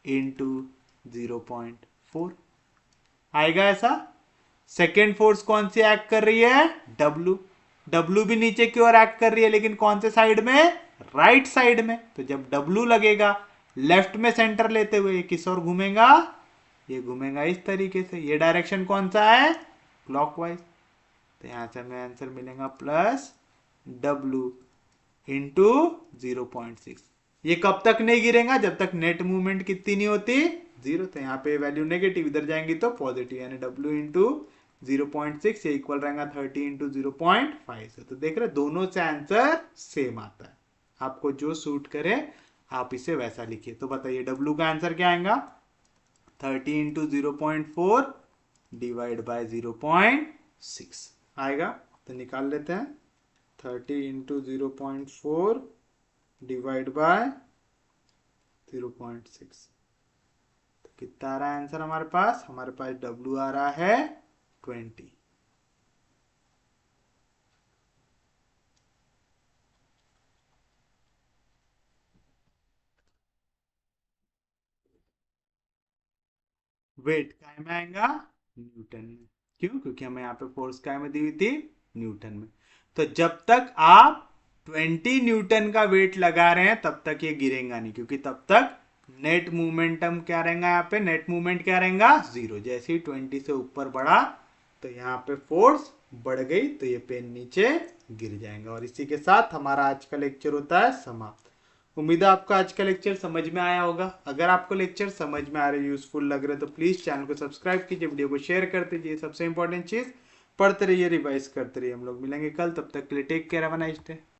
इंटू 0.4 आएगा ऐसा। सेकेंड फोर्स कौन सी एक्ट कर रही है, W भी नीचे की ओर एक्ट कर रही है, लेकिन कौन से साइड में, राइट साइड में। तो जब W लगेगा लेफ्ट में सेंटर लेते हुए, ये किस ओर घूमेगा, ये घूमेगा इस तरीके से। ये डायरेक्शन कौन सा है, क्लॉकवाइज। तो यहां से हमें आंसर मिलेगा +W इंटू 0.6। ये कब तक नहीं गिरेगा, जब तक नेट मूवमेंट कितनी नहीं होती, 0। तो यहाँ पे वैल्यू नेगेटिव, इधर जाएंगी तो पॉजिटिव, यानी W इंटू 0.6 ये इक्वल रहेगा 30 इंटू 0.5 से। तो देख रहे दोनों से आंसर सेम आता है। आपको जो सूट करे आप इसे वैसा लिखिए। तो बताइए W का आंसर क्या आएगा, 30 इंटू 0.4 डिवाइड बाय 0.6 आएगा। तो निकाल लेते हैं, 30 इंटू 0.4 डिवाइड बाय 0.6। तो कितना आ रहा है आंसर हमारे पास, W आ रहा है 20। वेट काय में आएगा, न्यूटन में। क्यों, क्योंकि हमें यहाँ पे फोर्स काय में दी हुई थी, न्यूटन में। तो जब तक आप 20 न्यूटन का वेट लगा रहे हैं तब तक ये गिरेगा नहीं, क्योंकि तब तक नेट मोमेंटम क्या रहेगा, यहाँ पे नेट मूवमेंट क्या रहेगा, 0। जैसे ही 20 से ऊपर बढ़ा तो यहाँ पे फोर्स बढ़ गई, तो ये पेन नीचे गिर जाएगा। और इसी के साथ हमारा आज का लेक्चर होता है समाप्त। उम्मीद है आपको आज का लेक्चर समझ में आया होगा। अगर आपको लेक्चर समझ में आ रहे, यूजफुल लग रहे, तो प्लीज चैनल को सब्सक्राइब कीजिए, वीडियो को शेयर कर दीजिए। सबसे इंपॉर्टेंट चीज, पढ़ते रहिए, रिवाइज करते रहिए। हम लोग मिलेंगे कल, तब तक के लिए take care, have a nice day.